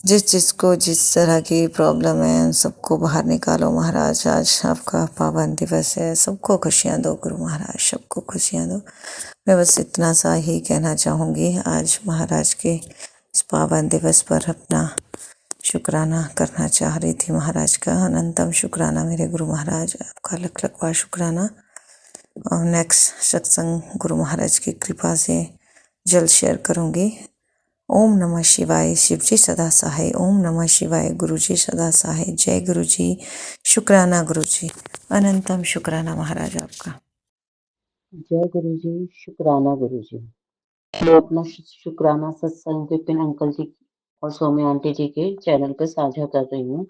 [SPEAKER 4] जिसको जिस तरह की प्रॉब्लम है उन सबको बाहर निकालो महाराज। आज आपका पावन दिवस है, सबको खुशियाँ दो गुरु महाराज, सबको खुशियाँ दो। मैं बस इतना सा ही कहना चाहूँगी। आज महाराज के इस पावन दिवस पर अपना शुक्राना करना चाह रही थी महाराज का। अनंतम शुक्राना मेरे गुरु महाराज, आपका लख लख बार शुक्राना। और नेक्स्ट सत्संग गुरु महाराज की कृपा से जल्द शेयर करूँगी। ओम नमः शिवाय, शिवजी सदा सहाय, ओम नमः शिवाय, गुरुजी सदा सहाय। जय गुरु जी, शुक्राना गुरु जी, अनंतम शुक्राना महाराज आपका।
[SPEAKER 5] जय गुरु जी, शुक्राना गुरु जी। मैं अपना शुक्राना सत्संग विपिन अंकल जी और सौम्या आंटी जी के चैनल पर साझा कर रही हूँ।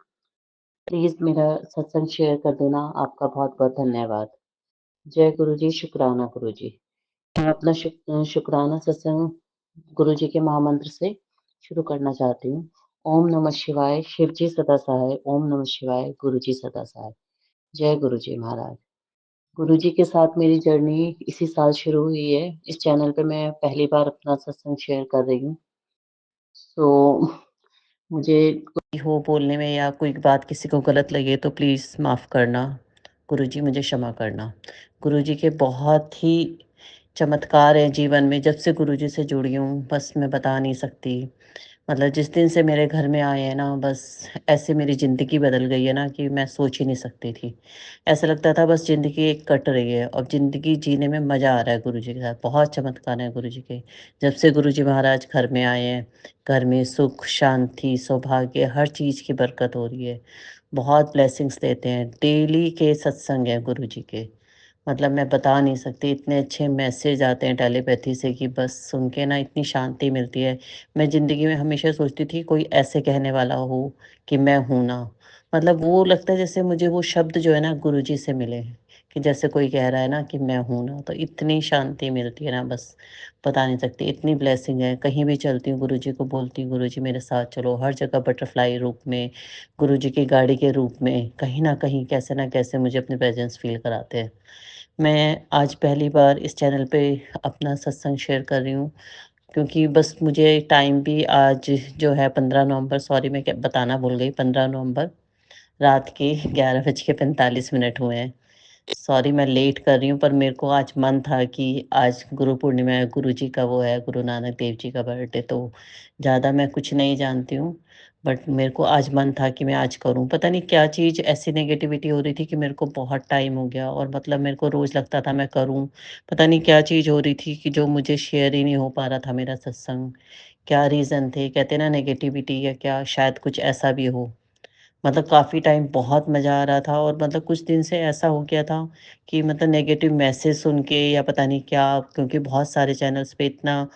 [SPEAKER 5] प्लीज मेरा सत्संग शेयर कर देना, आपका बहुत बहुत धन्यवाद। जय गुरु जी, शुक्राना गुरु जी। मैं अपना शुक्राना सत्संग गुरु जी के महामंत्र से शुरू करना चाहती हूँ। ओम नमः शिवाय, शिव जी सदा सहाय, ओम नमः शिवाय, गुरु जी सदा सहाय। जय गुरु जी महाराज। गुरु जी के साथ मेरी जर्नी इसी साल शुरू हुई है। इस चैनल पे मैं पहली बार अपना सत्संग शेयर कर रही हूँ। मुझे कोई हो बोलने में या कोई बात किसी को गलत लगे तो प्लीज़ माफ़ करना। गुरु जी मुझे क्षमा करना। गुरु जी के बहुत ही चमत्कार हैं जीवन में। जब से गुरु जी से जुड़ी हूँ बस मैं बता नहीं सकती। मतलब जिस दिन से मेरे घर में आए हैं ना, बस ऐसे मेरी ज़िंदगी बदल गई है ना कि मैं सोच ही नहीं सकती थी। ऐसा लगता था बस ज़िंदगी एक कट रही है और ज़िंदगी जीने में मज़ा आ रहा है गुरु जी के साथ। बहुत चमत्कार हैं गुरु जी के। जब से गुरु जी महाराज घर में आए हैं, घर में सुख, शांति, सौभाग्य, हर चीज़ की बरकत हो रही है। बहुत ब्लेसिंग्स देते हैं। डेली के सत्संग हैं गुरु जी के। मतलब मैं बता नहीं सकती, इतने अच्छे मैसेज आते हैं टेलीपैथी से कि बस सुन के ना इतनी शांति मिलती है। मैं ज़िंदगी में हमेशा सोचती थी कोई ऐसे कहने वाला हो कि मैं हूँ ना। मतलब वो लगता है जैसे मुझे वो शब्द जो है ना गुरुजी से मिले हैं, कि जैसे कोई कह रहा है ना कि मैं हूँ ना, तो इतनी शांति मिलती है ना, बस बता नहीं सकती। इतनी ब्लेसिंग है। कहीं भी चलती हूँ गुरुजी को बोलती हूँ गुरुजी मेरे साथ चलो। हर जगह बटरफ्लाई रूप में, गुरुजी की गाड़ी के रूप में, कहीं ना कहीं कैसे ना कैसे मुझे अपनी प्रेजेंस फील कराते हैं। मैं आज पहली बार इस चैनल पे अपना सत्संग शेयर कर रही हूँ, क्योंकि बस मुझे टाइम भी आज जो है 15 नवंबर, सॉरी मैं बताना भूल गई, 15 नवंबर रात के 11:45 हुए हैं। सॉरी मैं लेट कर रही हूँ, पर मेरे को आज मन था कि आज गुरु पूर्णिमा है, गुरु जी का वो है, गुरु नानक देव जी का बर्थडे, तो ज़्यादा मैं कुछ नहीं जानती हूँ। बट मेरे को आज मन था कि मैं आज करूँ। पता नहीं क्या चीज़ ऐसी नेगेटिविटी हो रही थी कि मेरे को बहुत टाइम हो गया और मतलब मेरे को रोज़ लगता था मैं करूँ। पता नहीं क्या चीज़ हो रही थी कि जो मुझे शेयर ही नहीं हो पा रहा था मेरा सत्संग। क्या रीज़न थे? कहते हैं ना नेगेटिविटी या क्या शायद कुछ ऐसा भी हो। मतलब काफ़ी टाइम बहुत मज़ा आ रहा था और मतलब कुछ दिन से ऐसा हो गया था कि मतलब नेगेटिव मैसेज सुन के या पता नहीं क्या, क्योंकि बहुत सारे चैनल्स पे इतना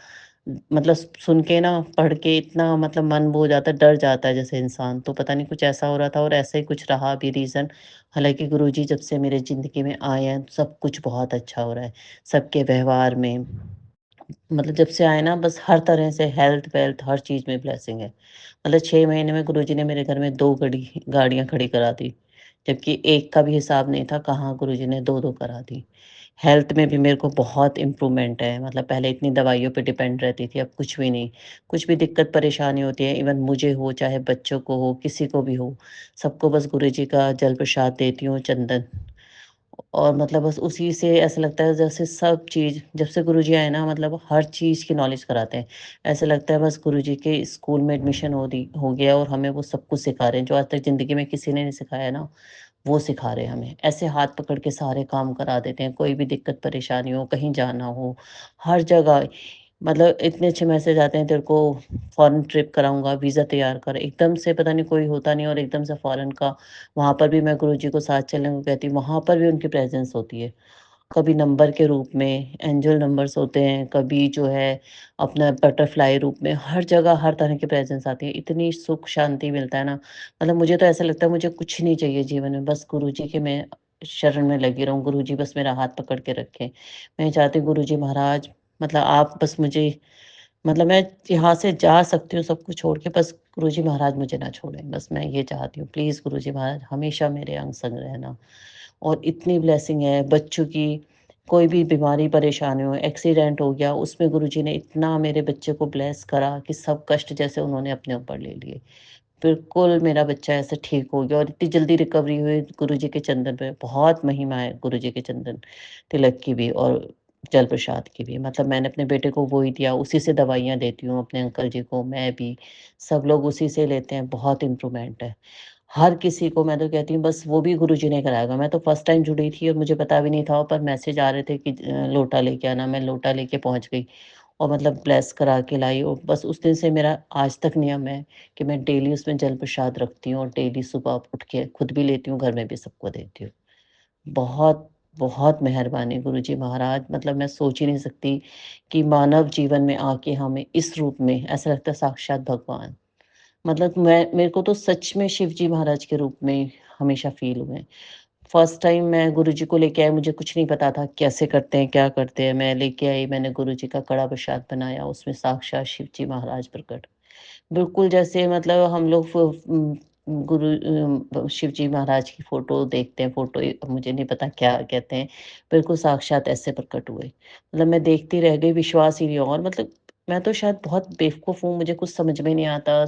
[SPEAKER 5] मतलब सुन के ना पढ़ के इतना मतलब मन वो हो जाता है, डर जाता है जैसे इंसान, तो पता नहीं कुछ ऐसा हो रहा था और ऐसा ही कुछ रहा भी रीज़न। हालांकि गुरुजी जब से मेरे ज़िंदगी में आए हैं सब कुछ बहुत अच्छा हो रहा है, सबके व्यवहार में, मतलब जब से आए ना बस हर तरह से हेल्थ-वेल्थ हर चीज़ में ब्लेसिंग है। मतलब 6 महीने में गुरुजी ने मेरे घर में 2 गाड़ियाँ खड़ी करा दी, जबकि एक का भी हिसाब नहीं था, कहाँ गुरुजी ने 2-2 करा दी। हेल्थ में भी मेरे को बहुत इम्प्रूवमेंट है, मतलब पहले इतनी दवाइयों पे डिपेंड रहती थी, अब कुछ भी नहीं। कुछ भी दिक्कत परेशानी होती है, इवन मुझे हो, चाहे बच्चों को हो, किसी को भी हो, सबको बस गुरुजी का जल प्रसाद देती हूँ, चंदन। और मतलब बस उसी से ऐसा लगता है जैसे सब चीज़ जब से गुरुजी आए ना मतलब हर चीज़ की नॉलेज कराते हैं। ऐसा लगता है बस गुरुजी के स्कूल में एडमिशन हो गया और हमें वो सब कुछ सिखा रहे हैं, जो आज तक ज़िंदगी में किसी ने नहीं सिखाया ना, वो सिखा रहे हैं हमें। ऐसे हाथ पकड़ के सारे काम करा देते हैं, कोई भी दिक्कत परेशानी हो, कहीं जाना हो, हर जगह मतलब इतने अच्छे मैसेज आते हैं, तेरे को फॉरेन ट्रिप कराऊँगा, वीज़ा तैयार कर। एकदम से पता नहीं कोई होता नहीं और एकदम से फॉरेन का, वहाँ पर भी मैं गुरुजी को साथ चलने को कहती हूँ, वहाँ पर भी उनकी प्रेज़ेंस होती है। कभी नंबर के रूप में, एंजल नंबर्स होते हैं, कभी जो है अपना बटरफ्लाई रूप में, हर जगह हर तरह की प्रेज़ेंस आती है। इतनी सुख शांति मिलता है ना, मतलब मुझे तो ऐसा लगता है मुझे कुछ नहीं चाहिए जीवन में, बस गुरुजी के मैं शरण में लगी रहूँ, गुरुजी बस मेरा हाथ पकड़ के रखें। मैं चाहती हूँ गुरुजी महाराज मतलब आप बस मुझे, मतलब मैं यहाँ से जा सकती हूँ सब कुछ छोड़ के, बस गुरुजी महाराज मुझे ना छोड़ें, बस मैं ये चाहती हूँ। प्लीज़ गुरुजी महाराज हमेशा मेरे अंग संग रहना। और इतनी ब्लेसिंग है बच्चों की, कोई भी बीमारी परेशानी हो, एक्सीडेंट हो गया, उसमें गुरुजी ने इतना मेरे बच्चे को ब्लेस करा कि सब कष्ट जैसे उन्होंने अपने ऊपर ले लिए। बिल्कुल मेरा बच्चा ऐसे ठीक हो गया और इतनी जल्दी रिकवरी हुई गुरुजी के चंदन पे। बहुत महिमा है गुरुजी के चंदन तिलक की भी और जल प्रसाद की भी। मतलब मैंने अपने बेटे को वो ही दिया, उसी से दवाइयाँ देती हूँ अपने अंकल जी को, मैं भी, सब लोग उसी से लेते हैं, बहुत इम्प्रूवमेंट है। हर किसी को मैं तो कहती हूँ बस वो भी गुरुजी ने कराएगा। मैं तो फर्स्ट टाइम जुड़ी थी और मुझे पता भी नहीं था, पर मैसेज आ रहे थे कि लोटा लेके आना, मैं लोटा लेके पहुँच गई और मतलब ब्लेस करा के लाई और बस उस दिन से मेरा आज तक नियम है कि मैं डेली उसमें जल प्रसाद रखती हूँ और डेली सुबह उठ के खुद भी लेती हूँ, घर में भी सबको देती हूँ। बहुत, बहुत मेहरबानी गुरुजी महाराज, मतलब मैं सोच ही नहीं सकती कि मानव जीवन में आके हमें इस रूप में ऐसा लगता है साक्षात भगवान। मतलब मैं मेरे को तो सच में शिव जी महाराज के रूप में हमेशा फ़ील हुए हैं। फर्स्ट टाइम मैं गुरुजी को लेके आई, मुझे कुछ नहीं पता था कैसे करते हैं, क्या करते हैं। मैं लेके आई, मैंने गुरुजी का कड़ा प्रसाद बनाया, उसमें साक्षात शिव जी महाराज प्रकट। बिल्कुल जैसे मतलब हम लोग शिव जी महाराज की फ़ोटो देखते हैं, फ़ोटो मुझे नहीं पता क्या कहते हैं, बिल्कुल साक्षात ऐसे प्रकट हुए। मतलब मैं देखती रह गई, विश्वास ही नहीं हुआ और मतलब मैं तो शायद बहुत बेवकूफ़ हूँ, मुझे कुछ समझ में नहीं आता,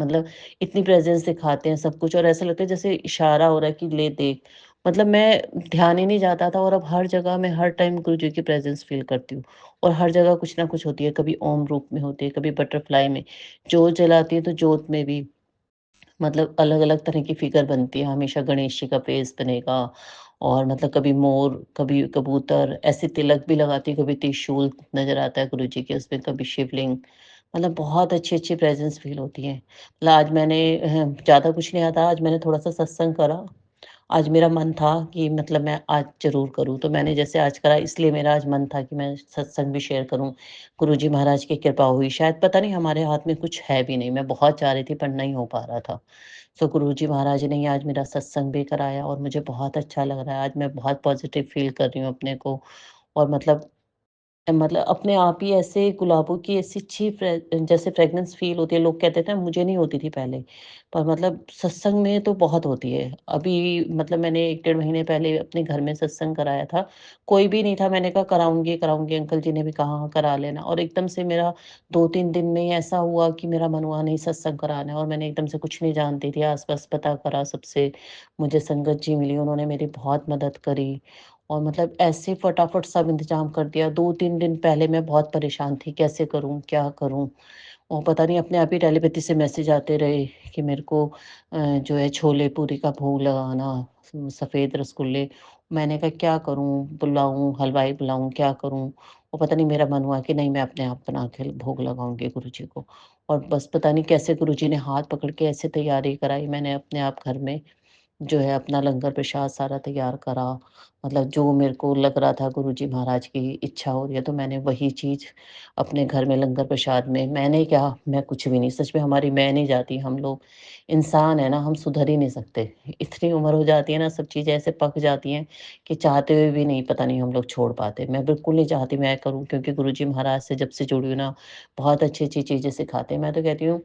[SPEAKER 5] मतलब इतनी प्रेज़ेंस दिखाते हैं सब कुछ और ऐसा लगता है जैसे इशारा हो रहा है कि ले देख। मतलब मैं ध्यान ही नहीं जाता था और अब हर जगह मैं हर टाइम गुरु जी की प्रेज़ेंस फ़ील करती हूँ और हर जगह कुछ ना कुछ होती है, कभी ओम रूप में होती है, कभी बटरफ्लाई में। जोत जलाती है तो जोत में भी मतलब अलग-अलग तरह की फ़िगर बनती है, हमेशा गणेश जी का फेस बनेगा और मतलब कभी मोर, कभी कबूतर, ऐसे तिलक भी लगाती हूँ, कभी त्रिशूल नज़र आता है गुरुजी के उसमें, कभी शिवलिंग, मतलब बहुत अच्छी-अच्छी प्रेज़ेंस फ़ील होती है। मतलब आज मैंने ज़्यादा कुछ नहीं आता, आज मैंने थोड़ा-सा सत्संग करा। आज मेरा मन था कि मतलब मैं आज ज़रूर करूँ, तो मैंने जैसे आज करा इसलिए मेरा आज मन था कि मैं सत्संग भी शेयर करूँ। गुरुजी महाराज की कृपा हुई, शायद पता नहीं हमारे हाथ में कुछ है भी नहीं, मैं बहुत चाह रही थी पर नहीं हो पा रहा था। सो गुरुजी महाराज ने ही आज मेरा सत्संग भी कराया और मुझे बहुत अच्छा लग रहा है। आज मैं बहुत पॉज़िटिव फ़ील कर रही हूँ अपने को और मतलब मतलब अपने आप ही ऐसे गुलाबों की ऐसी अच्छी जैसे फ्रेग्रेंस फ़ील होती है, लोग कहते थे मुझे नहीं होती थी पहले, पर मतलब सत्संग में तो बहुत होती है। अभी मतलब मैंने 1 डेढ़ महीने पहले अपने घर में सत्संग कराया था, कोई भी नहीं था, मैंने कहा कराऊँगी, कराऊँगी, अंकल जी ने भी कहा हाँ, करा लेना और एकदम से मेरा 2-3 दिन में ही ऐसा हुआ कि मेरा मन हुआ नहीं सत्संग कराना है और मैंने एकदम से कुछ नहीं जानती थी, आस-पास पता करा सबसे, मुझे संगत जी मिली, उन्होंने मेरी बहुत मदद करी। और मतलब ऐसे फटाफट सब इंतज़ाम कर दिया। 2-3 दिन पहले मैं बहुत परेशान थी, कैसे करूँ, क्या करूँ? और पता नहीं अपने आप ही टेलीपैथी से मैसेज आते रहे कि मेरे को जो है छोले पूरी का भोग लगाना, सफ़ेद रसगुल्ले। मैंने कहा क्या करूँ? बुलाऊँ, हलवाई बुलाऊँ, क्या करूँ? और पता नहीं मेरा मन हुआ कि नहीं मैं अपने आप बना के भोग लगाऊँगी गुरुजी को। और बस पता नहीं कैसे गुरुजी ने हाथ पकड़ के ऐसे तैयारी कराई मैंने अपने आप घर में जो है अपना लंगर प्रसाद सारा तैयार करा। मतलब जो मेरे को लग रहा था गुरुजी महाराज की इच्छा हो रही है तो मैंने वही चीज़ अपने घर में लंगर प्रसाद में मैंने क्या मैं कुछ भी नहीं सच में हमारी मैं नहीं जाती हम लोग इंसान है ना हम सुधर ही नहीं सकते। इतनी उम्र हो जाती है ना सब चीज़ें ऐसे पक जाती हैं कि चाहते हुए भी नहीं पता नहीं हम लोग छोड़ पाते। मैं बिल्कुल नहीं चाहती मैं करूँ क्योंकि गुरुजी महाराज से जब से जुड़ी हूँ ना बहुत अच्छी-अच्छी चीज़ें सिखाते हैं। मैं तो कहती हूँ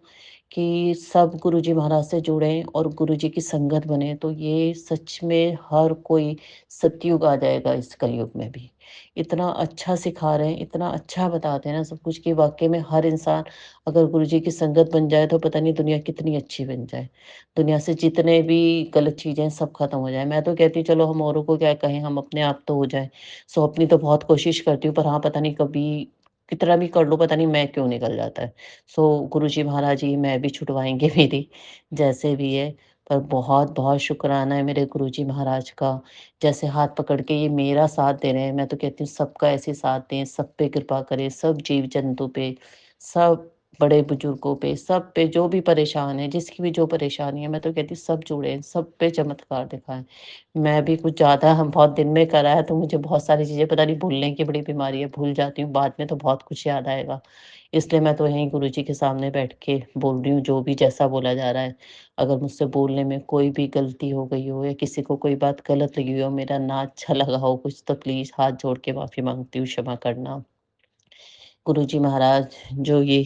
[SPEAKER 5] कि सब गुरुजी महाराज से जुड़ें और गुरुजी की संगत बने तो ये सच में हर कोई सतयुग आ जाएगा इस कलयुग में भी। इतना अच्छा सिखा रहे हैं, इतना अच्छा बताते हैं ना सब कुछ कि वाक़ई में हर इंसान अगर गुरुजी की संगत बन जाए तो पता नहीं दुनिया कितनी अच्छी बन जाए। दुनिया से जितने भी गलत चीज़ें हैं सब खत्म हो जाए। मैं तो कहती हूँ चलो हम औरों को क्या कहें, हम अपने आप तो हो जाएँ। सो अपनी तो बहुत कोशिश करती हूँ पर हाँ, पता नहीं कभी कितना भी कर लो पता नहीं मैं क्यों निकल जाता है। सो गुरुजी महाराज जी मैं भी छुटवाएँगे मेरी जैसे भी है। पर बहुत-बहुत शुक्राना है मेरे गुरुजी महाराज का। जैसे हाथ पकड़ के ये मेरा साथ दे रहे हैं, मैं तो कहती हूँ सबका ऐसे ही साथ दें, सब पे कृपा करें, सब जीव-जंतु पे, सब बड़े-बुजुर्गों पे, सब पे जो भी परेशान है, जिसकी भी जो परेशानी है, मैं तो कहती हूँ सब जुड़े, सब पे चमत्कार दिखाएँ। मैं भी कुछ ज़्यादा हम बहुत दिन में करा है तो मुझे बहुत सारी चीज़ें पता नहीं भूलने की बड़ी बीमारी है, भूल जाती हूँ, बाद में तो बहुत कुछ याद आएगा। इसलिए मैं तो यहीं गुरुजी के सामने बैठ के बोल रही हूँ, जो भी जैसा बोला जा रहा है। अगर मुझसे बोलने में कोई भी गलती हो गई हो या किसी को कोई बात गलत लगी हो, मेरा ना अच्छा लगा हो कुछ तो प्लीज़ हाथ जोड़ के माफ़ी माँगती हूँ, क्षमा करना। गुरुजी महाराज जो ये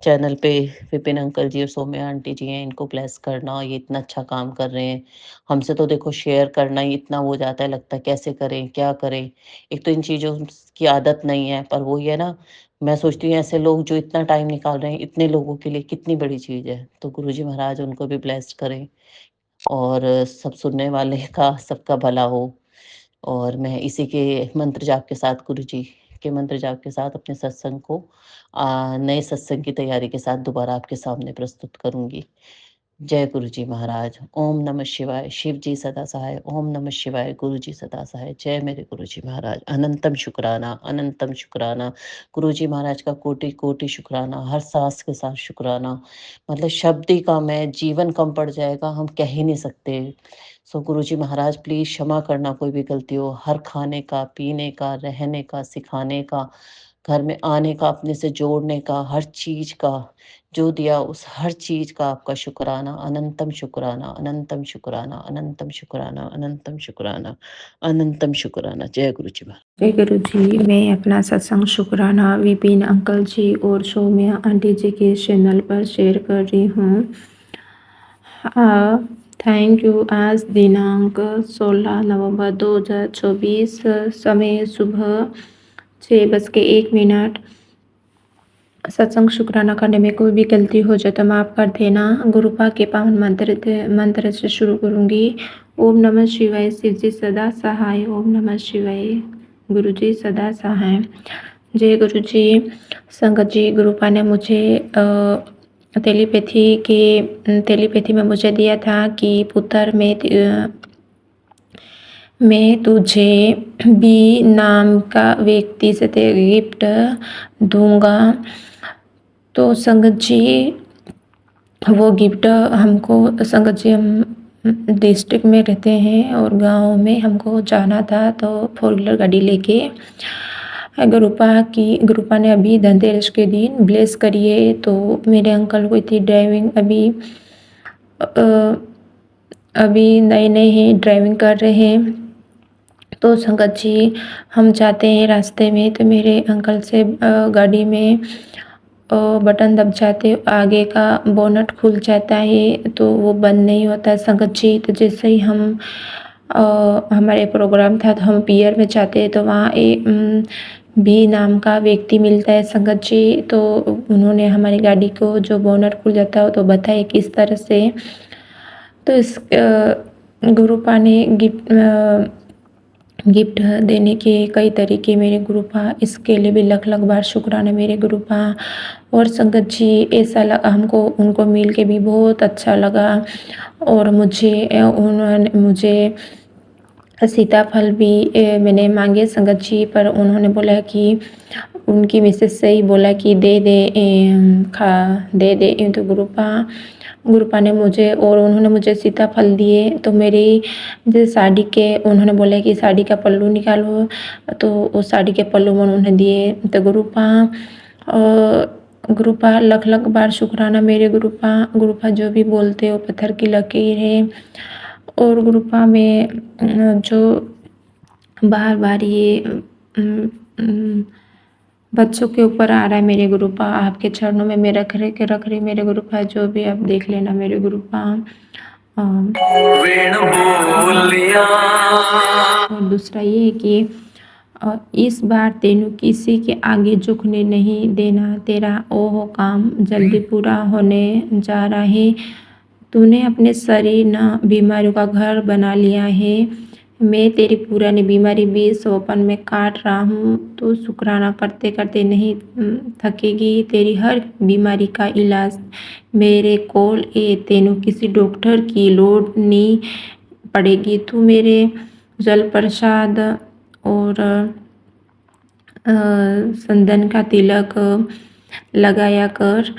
[SPEAKER 5] चैनल पे विपिन अंकल जी और सौम्या आंटी जी हैं, इनको ब्लेस करना, ये इतना अच्छा काम कर रहे हैं। हमसे तो देखो शेयर करना ही इतना हो जाता है, लगता है कैसे करें, क्या करें? एक तो इन चीज़ों की आदत नहीं है, पर वही है ना, मैं सोचती हूँ ऐसे लोग जो इतना टाइम निकाल रहे हैं, इतने लोगों के लिए कितनी बड़ी चीज़ है। तो गुरुजी महाराज उनको भी ब्लेस्ड करें और सब सुनने वाले का सबका भला हो। और मैं इसी के मंत्र जाप के साथ गुरुजी के मंत्र जाप के साथ अपने सत्संग को नए सत्संग की तैयारी के साथ दोबारा आपके सामने प्रस्तुत करूँगी। जय गुरुजी महाराज। ओम नमः शिवाय। शिव जी सदा सहाय। ओम नमः शिवाय। गुरुजी सदा सहाय। जय मेरे गुरुजी महाराज। अनंतम शुक्राना, अनंतम शुक्राना। गुरुजी महाराज का कोटि-कोटि शुक्राना। हर साँस के साथ शुक्राना। मतलब शब्द ही कम है, जीवन कम पड़ जाएगा, हम कह ही नहीं सकते। सो गुरुजी महाराज प्लीज़ क्षमा करना कोई भी गलती हो, हर खाने का, पीने का, रहने का, सिखाने का, घर में आने का, अपने से जोड़ने का, हर चीज़ का, जो दिया उस हर चीज़ का आपका शुक्राना, अनंतम शुक्राना, अनंतम शुक्राना, अनंतम शुक्राना, अनंतम शुक्राना, अनंतम शुक्राना। जय गुरुजी महाराज।
[SPEAKER 6] जय गुरु जी। मैं अपना सत्संग शुक्राना विपिन अंकल जी और सौम्या आंटी जी के चैनल पर शेयर कर रही हूँ। Thank you. आज दिनांक 16 नवंबर 2024, समय सुबह 6:01। सत्संग शुक्राना करने में कोई भी गलती हो जाए तो माफ़ कर देना। गुरुपा के पावन मंत्र से शुरू करूँगी। ओम नमः शिवाय। शिव जी सदा सहाय। ओम नमः शिवाय। गुरु जी सदा सहाय। जय गुरु जी। संगत जी, गुरुपा ने मुझे टेलीपैथी में मुझे दिया था कि पुत्र मैं तुझे बी नाम का व्यक्ति से गिफ्ट दूंगा। तो संगत जी वो गिफ्ट हमको, संगत जी हम डिस्ट्रिक्ट में रहते हैं और गांव में हमको जाना था तो 4 व्हीलर गाड़ी लेके गुरुपा ने अभी धनतेरस के दिन ब्लेस करी है। तो मेरे अंकल को इतनी ड्राइविंग अभी नए नए हैं, ड्राइविंग कर रहे हैं। तो संगत जी हम जाते हैं रास्ते में तो मेरे अंकल से गाड़ी में बटन दब जाते, आगे का बोनट खुल जाता है तो वो बंद नहीं होता है संगत जी। तो जैसे ही हम हमारे प्रोग्राम था तो हम पियर में जाते हैं तो वहाँ एक बी नाम का व्यक्ति मिलता है संगत जी। तो उन्होंने हमारी गाड़ी को जो बोनट खुल जाता है तो बताया किस तरह से। तो इस गुरुपा ने गिफ्ट देने के कई तरीके मेरे गुरुपा, इसके लिए भी लख लख बार शुक्राना मेरे गुरुपा। और संगत जी ऐसा लगा हमको उनको मिल के भी बहुत अच्छा लगा। और उन्होंने मुझे सीताफल भी मैंने मांगे संगत जी, पर उन्होंने बोला कि उनकी मिसेस से ही बोला कि दे दे तो गुरुपा ने मुझे और उन्होंने मुझे सीताफल दिए। तो मेरी जो साड़ी के उन्होंने बोला कि साड़ी का पल्लू निकालो, तो उस साड़ी के पल्लू में उन्होंने दिए। तो गुरुपा लख लख बार शुक्राना मेरे गुरुपा जो भी बोलते हो पत्थर की लकीर है। और गुरुपा में जो बार बार ये बच्चों के ऊपर आ रहा है मेरे गुरुपा, आपके चरणों में मैं रख रही मेरे गुरुपा, जो भी आप देख लेना मेरे गुरुपा। और दूसरा ये है कि इस बार तेनू किसी के आगे झुकने नहीं देना, तेरा ओह काम जल्दी पूरा होने जा रहा है। तूने अपने शरीर न बीमारियों का घर बना लिया है। मैं तेरी पुरानी बीमारी भी सोपन में काट रहा हूँ। तो शुक्राना करते करते नहीं थकेगी। तेरी हर बीमारी का इलाज मेरे कोल ए, तेनू किसी डॉक्टर की लोड़ नहीं पड़ेगी। तू मेरे जल प्रसाद और संदन का तिलक लगाया कर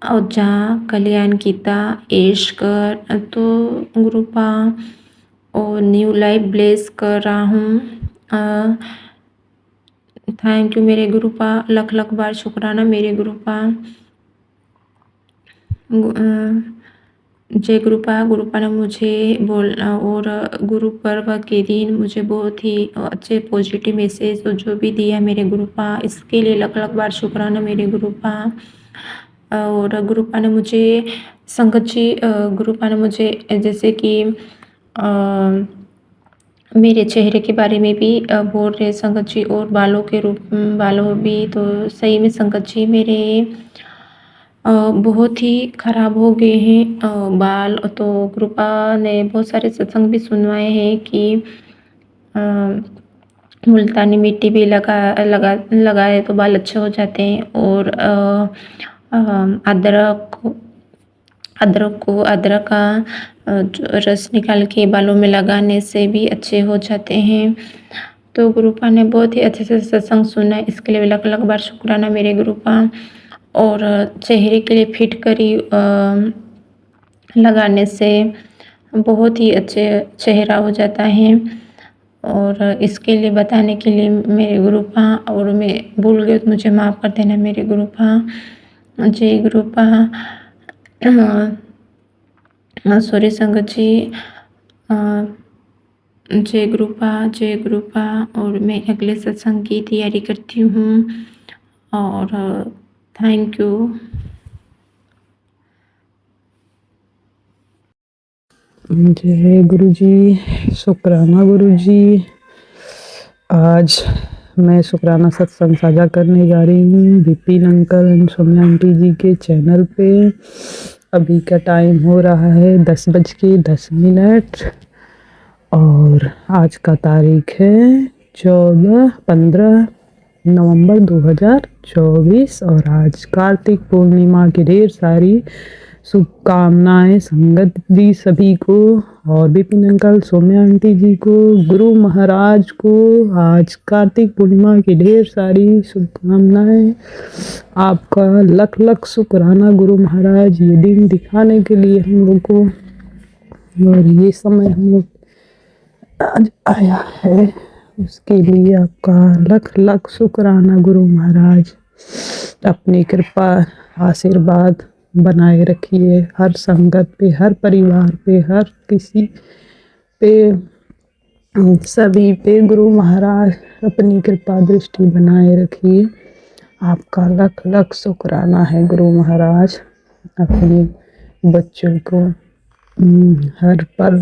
[SPEAKER 6] और जहाँ कल्याण कीता ऐश कर। तो गुरुपा और न्यू लाइफ ब्लेस कर रहा हूँ। थैंक यू मेरे गुरुपा, लख लख बार शुक्राना मेरे गुरुपा। जय गुरुपा ने मुझे और गुरु पर्व के दिन मुझे बहुत ही अच्छे पॉजिटिव मैसेज जो भी दिया मेरे गुरुपा, इसके लिए लख लख बार शुक्राना मेरे गुरुपा। और गुरुपा ने मुझे संगत जी गुरुपा ने मुझे जैसे कि मेरे चेहरे के बारे में भी बोल रहे संगत जी, और बालों भी तो सही में संगत जी मेरे बहुत ही ख़राब हो गए हैं बाल। तो गुरुपा ने बहुत सारे सत्संग भी सुनवाए हैं कि मुल्तानी मिट्टी भी लगाए तो बाल अच्छे हो जाते हैं। और अदरक का रस निकाल के बालों में लगाने से भी अच्छे हो जाते हैं। तो गुरुपा ने बहुत ही अच्छे से सत्संग सुना, इसके लिए लख लख बार शुक्राना मेरे गुरुपा। और चेहरे के लिए फिटकरी लगाने से बहुत ही अच्छे चेहरा हो जाता है। और इसके लिए बताने के लिए मेरे गुरुपा, और मैं भूल गई तो मुझे माफ़ कर देना मेरे गुरुपा। जय गुरुपा। सॉरी संगत जी। जय गुरुपा। और मैं अगले सत्संग की तैयारी करती हूँ। और थैंक यू।
[SPEAKER 7] जय गुरु जी, शुक्राना गुरु जी। आज मैं शुक्राना सत्संग साझा करने जा रही हूँ Vipin uncle and Saumya aunty ji के चैनल पे। अभी का टाइम हो रहा है 10:10 और आज का तारीख है 15 नवंबर 2024 और आज कार्तिक पूर्णिमा की ढेर सारी शुभकामनाएं संगत जी सभी को, और विपिन अंकल सौम्या आंटी जी को, गुरु महाराज को आज कार्तिक पूर्णिमा की ढेर सारी शुभकामनाएं। आपका लख लख शुक्राना गुरु महाराज, ये दिन दिखाने के लिए हम लोग को, और ये समय हम लोग आज आया है उसके लिए आपका लख लख शुक्राना गुरु महाराज। अपनी कृपा आशीर्वाद बनाए रखिए हर संगत पे, हर परिवार पे, हर किसी पे सभी पे गुरु महाराज अपनी कृपा दृष्टि बनाए रखिए। आपका लख लख शुक्राना है गुरु महाराज, अपने बच्चों को हर पल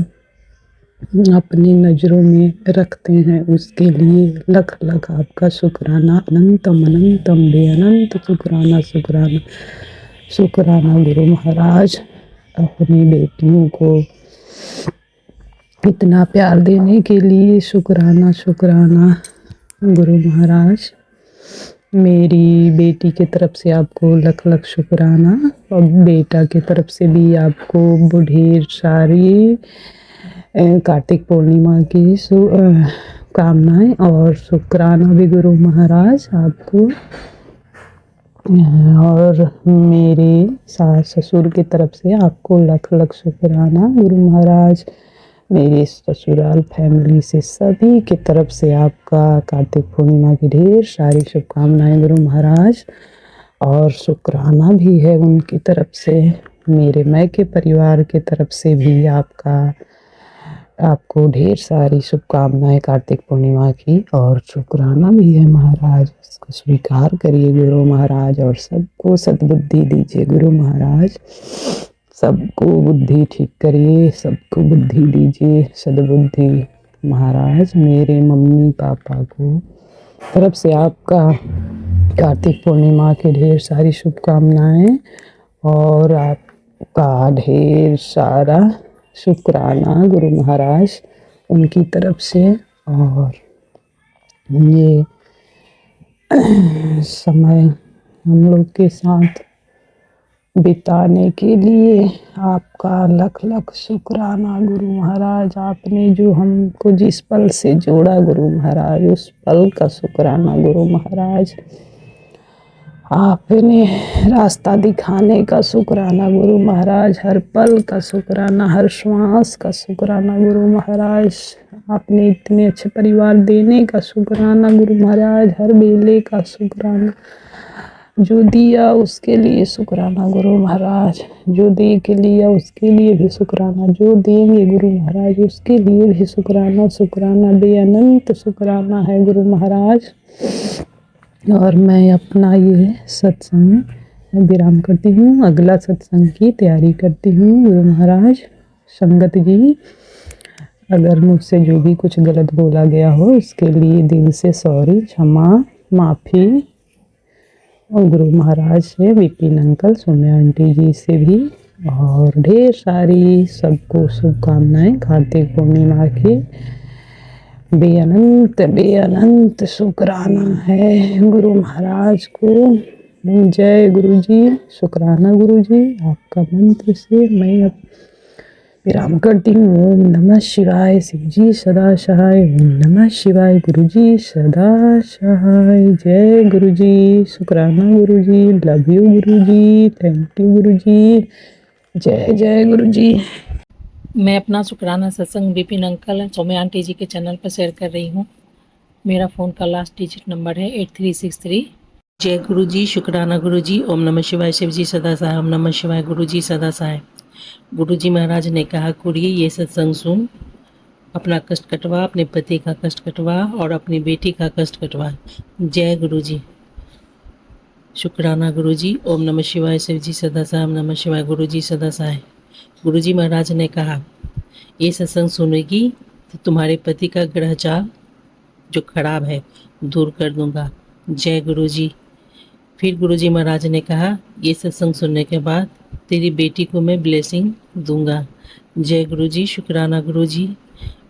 [SPEAKER 7] अपनी नज़रों में रखते हैं, उसके लिए लख लख आपका शुक्राना, अनंतम अनंतम बेअनंत शुक्राना शुक्राना शुक्राना गुरु महाराज। अपनी बेटियों को इतना प्यार देने के लिए शुक्राना शुक्राना गुरु महाराज। मेरी बेटी की तरफ से आपको लख लख शुक्राना, और बेटा की तरफ से भी आपको ढेर सारी कार्तिक पूर्णिमा की कामनाएं और शुक्राना भी गुरु महाराज आपको। और मेरे सास ससुर की तरफ से आपको लख लख शुक्राना गुरु महाराज। मेरी ससुराल फैमिली से सभी की तरफ से आपका कार्तिक पूर्णिमा की ढेर सारी शुभकामनाएं गुरु महाराज, और शुक्राना भी है उनकी तरफ से। मेरे मैके परिवार की तरफ से भी आपको ढेर सारी शुभकामनाएं कार्तिक पूर्णिमा की, और शुक्राना भी है महाराज। इसको स्वीकार करिए गुरु महाराज, और सबको सद्बुद्धि दीजिए गुरु महाराज। सबको बुद्धि ठीक करिए, सबको बुद्धि दीजिए, सद्बुद्धि महाराज। मेरे मम्मी पापा को तरफ से आपका कार्तिक पूर्णिमा की ढेर सारी शुभकामनाएं, और आपका ढेर सारा शुक्राना गुरु महाराज उनकी तरफ से। और ये समय हम लोग के साथ बिताने के लिए आपका लख लख शुक्राना गुरु महाराज। आपने जो हमको जिस पल से जोड़ा गुरु महाराज, उस पल का शुक्राना गुरु महाराज। आपने रास्ता दिखाने का शुक्राना गुरु महाराज, हर पल का शुक्राना, हर श्वास का शुक्राना गुरु महाराज। आपने इतने अच्छे परिवार देने का शुक्राना गुरु महाराज, हर बेले का शुक्राना। जो दिया उसके लिए शुक्राना गुरु महाराज, जो दे के लिया उसके लिए भी शुक्राना, जो देंगे गुरु महाराज उसके लिए भी शुक्राना शुक्राना बेअनंत शुक्राना है गुरु महाराज। और मैं अपना ये सत्संग विराम करती हूँ, अगला सत्संग की तैयारी करती हूँ गुरु महाराज। संगत जी, अगर मुझसे जो भी कुछ गलत बोला गया हो उसके लिए दिल से सॉरी, क्षमा, माफ़ी। और गुरु महाराज से, विपिन अंकल, सौम्या आंटी जी से भी, और ढेर सारी सबको शुभकामनाएं कार्तिक पूर्णिमा की। बेअनंत बेअनंत शुक्राना है गुरु महाराज को। जय गुरु जी, शुक्राना गुरु जी। आपका मंत्र से मैं अब विराम करती हूँ। ओम नमः शिवाय, शिव जी सदा सहाय। ओम नमः शिवाय, गुरु जी सदा सहाय। जय गुरु जी, शुक्राना गुरु जी, love you Guru ji, thank you गुरु जी। जय जय गुरु जी।
[SPEAKER 8] मैं अपना शुक्राना सत्संग Vipin uncle and Saumya aunty ji के चैनल पर शेयर कर रही हूँ। मेरा फ़ोन का लास्ट डिजिट नंबर है 8363। जय गुरु जी, शुक्राना गुरु जी। ओम नमः शिवाय, शिव जी सदा सहाय। ओम नमः शिवाय, गुरु जी सदा सहाय। गुरु जी महाराज ने कहा, कुड़िए ये सत्संग सुन, अपना कष्ट कटवा, अपने पति का कष्ट कटवा और अपनी बेटी का कष्ट कटवा। जय गुरु जी, शुक्राना गुरु जी। ओम नमः शिवाय, शिव जी सदा सहाय। ओम नमः शिवाय, गुरु जी सदा सहाय। गुरु जी महाराज ने कहा, ये सत्संग सुनेगी तो तुम्हारे पति का ग्रह चाल जो खराब है दूर कर दूंगा। जय गुरु जी। फिर गुरु जी महाराज ने कहा, ये सत्संग सुनने के बाद तेरी बेटी को मैं ब्लेसिंग दूंगा। जय गुरु जी, शुक्राना गुरु जी।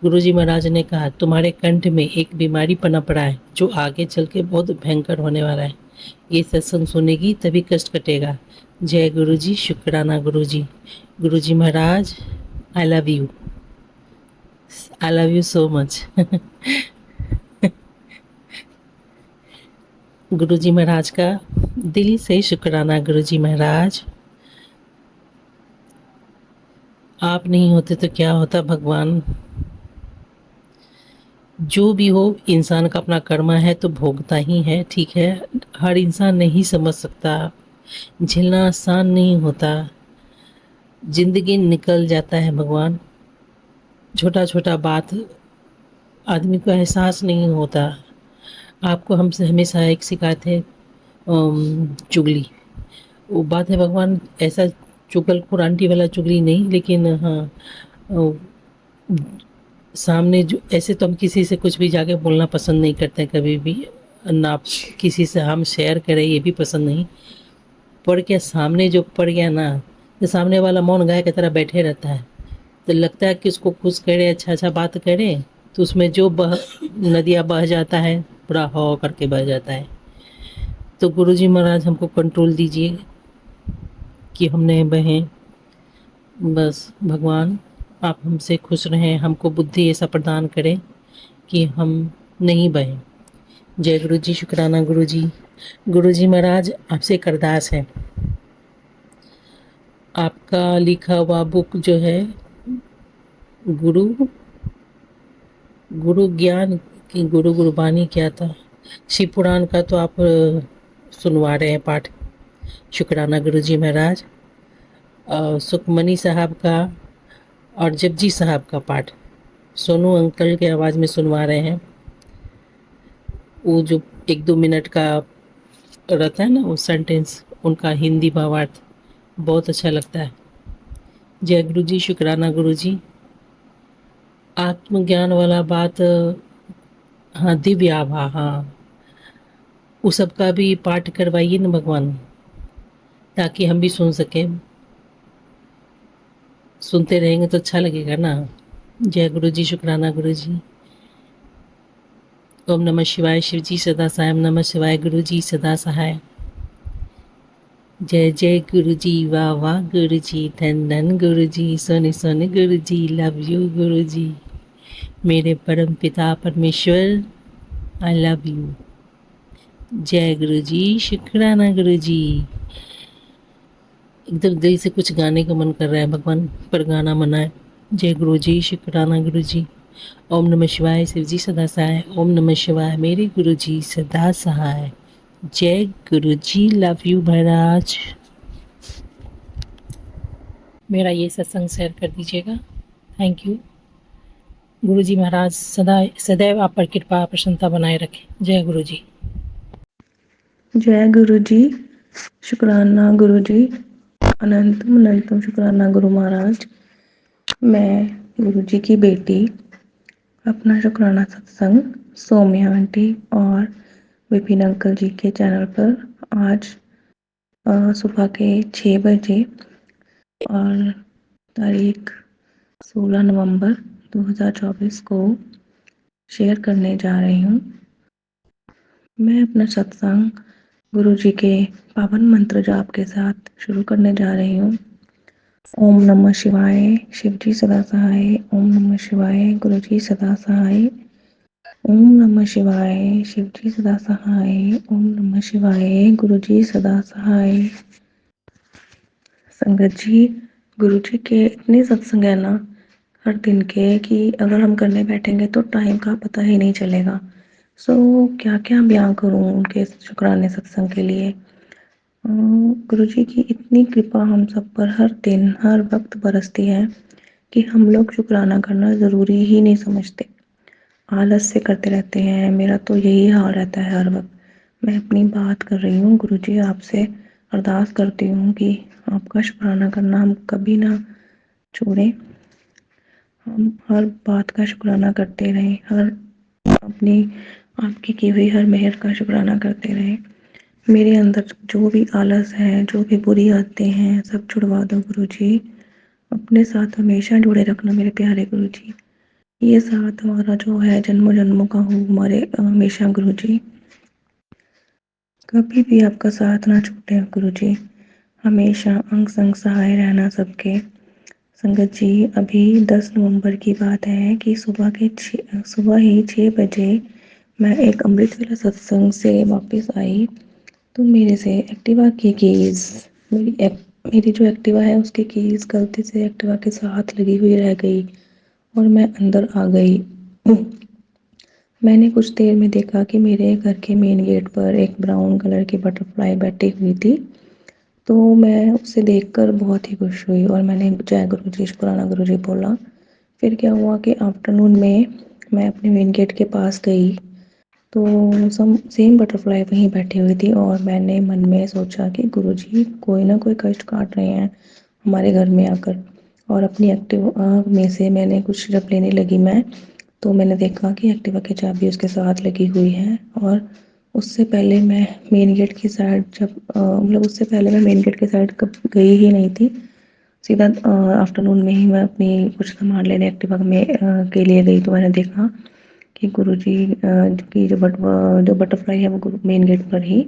[SPEAKER 8] गुरु जी महाराज ने कहा, तुम्हारे कंठ में एक बीमारी पनप रहा है जो आगे चल के बहुत भयंकर होने वाला है। ये सत्संग सुनेगी तभी कष्ट कटेगा। जय गुरु जी, शुक्राना guru ji. Guru ji Maharaj, I love you, I love you so much. Guru ji महाराज का दिल से शुक्राना। गुरु जी महाराज, आप नहीं होते तो क्या होता भगवान। जो भी हो, इंसान का अपना कर्मा है तो भोगता ही है, ठीक है। हर इंसान नहीं समझ सकता, झेलना आसान नहीं होता, जिंदगी निकल जाता है भगवान। छोटा छोटा बात आदमी को एहसास नहीं होता। आपको हमसे हमेशा एक शिकायत है चुगली। वो बात है भगवान, ऐसा चुगलखोर आंटी वाला चुगली नहीं, लेकिन हाँ सामने जो ऐसे तो हम किसी से कुछ भी जाके बोलना पसंद नहीं करते कभी भी, ना किसी से हम शेयर करें ये भी पसंद नहीं। पढ़ के सामने जो पड़ गया ना, तो सामने वाला मौन गाय की तरह बैठे रहता है, तो लगता है कि उसको खुश करे, अच्छा अच्छा बात करे, तो उसमें जो नदियाँ बह जाता है पूरा हो करके बह जाता है। तो गुरुजी महाराज हमको कंट्रोल दीजिए कि हम नहीं बहें। बस भगवान आप हमसे खुश रहें, हमको बुद्धि ऐसा प्रदान करें कि हम नहीं बहें। जय गुरु जी, शुक्राना गुरु जी। गुरु जी महाराज आपसे एक अरदास है। आपका लिखा हुआ बुक जो है गुरु गुरु ज्ञान की गुरु गुरबानी क्या था, शिव पुराण का तो आप सुनवा रहे हैं पाठ, शुक्राना गुरु जी महाराज। सुखमनी साहब का और जपजी साहब का पाठ सोनू अंकल के आवाज़ में सुनवा रहे हैं। वो जो 1-2 मिनट का रहता है ना वो सेंटेंस, उनका हिंदी भावार्थ बहुत अच्छा लगता है। जय गुरु जी, शुक्राना गुरु जी। आत्मज्ञान वाला बात, हाँ दिव्य आभा, हाँ वो सबका भी पाठ करवाइए ना भगवान, ताकि हम भी सुन सकें। सुनते रहेंगे तो अच्छा लगेगा ना। जय गुरु जी, शुक्राना गुरु जी। ओम नमः शिवाय, शिव जी सदा सहाय। ओम नमः शिवाय, गुरु जी सदा सहाय। जय जय गुरु जी, वाह वाह गुरु जी, धन धन गुरु जी, सोने सोने गुरु जी, लव यू गुरु जी। मेरे परम पिता परमेश्वर, आई लव यू। जय गुरु जी, शुक्राना गुरु जी। एकदम दिल से कुछ गाने का मन कर रहा है भगवान, पर गाना मना है। जय गुरु जी, शुक्राना गुरु जी। ओम नमः शिवाय, शिव जी सदा सहाय। ओम नमः शिवाय, मेरे गुरु जी सदा सहाय। जय गुरु जी, लव यू महाराज। मेरा ये सत्संग शेयर कर दीजिएगा, थैंक यू। गुरु जी महाराज सदा सदैव आप पर कृपा प्रसन्नता बनाए रखें। जय गुरु जी।
[SPEAKER 1] जय गुरु जी, शुक्राना गुरु जी, अनंतम अनंतम शुक्राना गुरु महाराज। मैं गुरु जी की बेटी अपना शुक्राना सत्संग सौम्या आंटी और विपिन अंकल जी के चैनल पर आज सुबह के 6 बजे और तारीख 16 नवंबर 2024 को शेयर करने जा रही हूँ। मैं अपना सत्संग गुरु जी के पावन मंत्र जाप के साथ शुरू करने जा रही हूँ। ओम नमः शिवाय, शिव जी सदा सहाय। ओम नमः शिवाय, गुरु जी सदा सहाय। ओम नमः शिवाय, शिव जी सदा सहाय। ओम नमः शिवाय, गुरु जी सदा सहाय। संगत जी, गुरु जी के इतने सत्संग है ना हर दिन के कि अगर हम करने बैठेंगे तो टाइम का पता ही नहीं चलेगा। क्या क्या बयां करूँ उनके शुक्राने सत्संग के लिए। गुरु जी की इतनी कृपा हम सब पर हर दिन हर वक्त बरसती है कि हम लोग शुक्राना करना ज़रूरी ही नहीं समझते, आलस से करते रहते हैं। मेरा तो यही हाल रहता है हर वक्त। मैं अपनी बात कर रही हूँ गुरु जी, आपसे अरदास करती हूँ कि आपका शुक्राना करना हम कभी ना छोड़ें। हम हर बात का शुक्राना करते रहें, हर अपनी आपकी की हुई हर मेहर का शुक्राना करते रहें। मेरे अंदर जो भी आलस है, जो भी बुरी आदतें हैं, सब छुड़वा दो गुरु जी। अपने साथ हमेशा जुड़े रखना मेरे प्यारे गुरु जी। ये साथ हमारा जो है जन्मों जन्मों का हो हमारे हमेशा गुरु जी। कभी भी आपका साथ ना छूटे गुरु जी। हमेशा अंग संग सहाय रहना सबके। संगत जी, अभी 10 नवंबर की बात है कि सुबह ही 6 बजे मैं एक अमृत वेला सत्संग से वापस आई तो मेरे से एक्टिवा की कीज़ मेरी जो एक्टिवा है उसकी कीज़ गलती से एक्टिवा के साथ लगी हुई रह गई और मैं अंदर आ गई। मैंने कुछ देर में देखा कि मेरे घर के मेन गेट पर एक ब्राउन कलर की बटरफ्लाई बैठी हुई थी। तो मैं उसे देखकर बहुत ही खुश हुई और मैंने जय गुरु जी, शुक्राना गुरु जी बोला। फिर क्या हुआ कि आफ्टरनून में
[SPEAKER 9] मैं अपने मेन गेट के पास गई तो सेम बटरफ्लाई वहीं बैठी हुई थी और मैंने मन में सोचा कि गुरुजी कोई ना कोई कष्ट काट रहे हैं हमारे घर में आकर। और अपनी एक्टिवा में से मैंने कुछ जब लेने लगी मैं, तो मैंने देखा कि एक्टिवा की चाबी उसके साथ लगी हुई है। और उससे पहले मैं मेन गेट की साइड उससे पहले मैं मेन गेट की साइड कब गई ही नहीं थी। सीधा आफ्टरनून में ही मैं अपनी कुछ सामान लेने एक्टिवा में के लिए गई, तो मैंने देखा कि गुरुजी की जो बटरफ्लाई है वो मेन गेट पर ही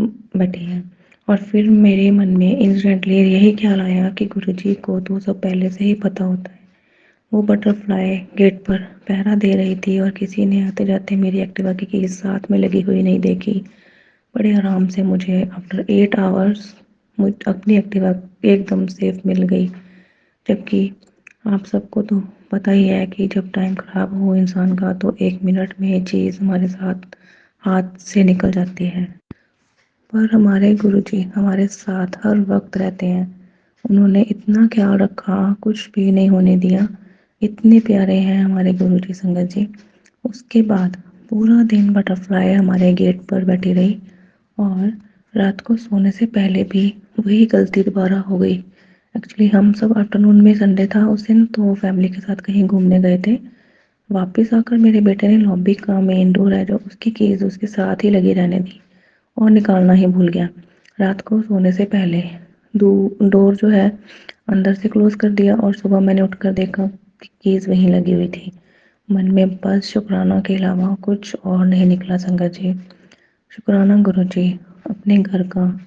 [SPEAKER 9] बैठी है। और फिर मेरे मन में इंस्टेंटली यही ख्याल आया कि गुरुजी को तो सब पहले से ही पता होता है। वो बटरफ्लाई गेट पर पहरा दे रही थी और किसी ने आते जाते मेरी एक्टिवा की कीज साथ में लगी हुई नहीं देखी। बड़े आराम से मुझे आफ्टर 8 आवर्स मुझ अपनी एक्टिवा एकदम सेफ मिल गई। जबकि आप सबको तो पता ही है कि जब टाइम ख़राब हो इंसान का तो 1 मिनट में ये चीज़ हमारे साथ हाथ से निकल जाती है। पर हमारे गुरुजी हमारे साथ हर वक्त रहते हैं। उन्होंने इतना ख्याल रखा, कुछ भी नहीं होने दिया। इतने प्यारे हैं हमारे गुरुजी संगत जी। उसके बाद पूरा दिन बटरफ्लाई हमारे गेट पर बैठी रही और रात को सोने से पहले भी वही गलती दोबारा हो गई। एक्चुअली हम सब आफ्टरनून में संडे था उस दिन, तो फैमिली के साथ कहीं घूमने गए थे। वापस आकर मेरे बेटे ने लॉबी का मेन डोर है जो उसकी कीज़ उसके साथ ही लगी रहने दी और निकालना ही भूल गया। रात को सोने से पहले डोर जो है अंदर से क्लोज कर दिया और सुबह मैंने उठकर देखा कि कीज़ वहीं लगी हुई थी। मन में बस शुक्राना के अलावा कुछ और नहीं निकला संगत जी। शुक्राना गुरुजी अपने घर का,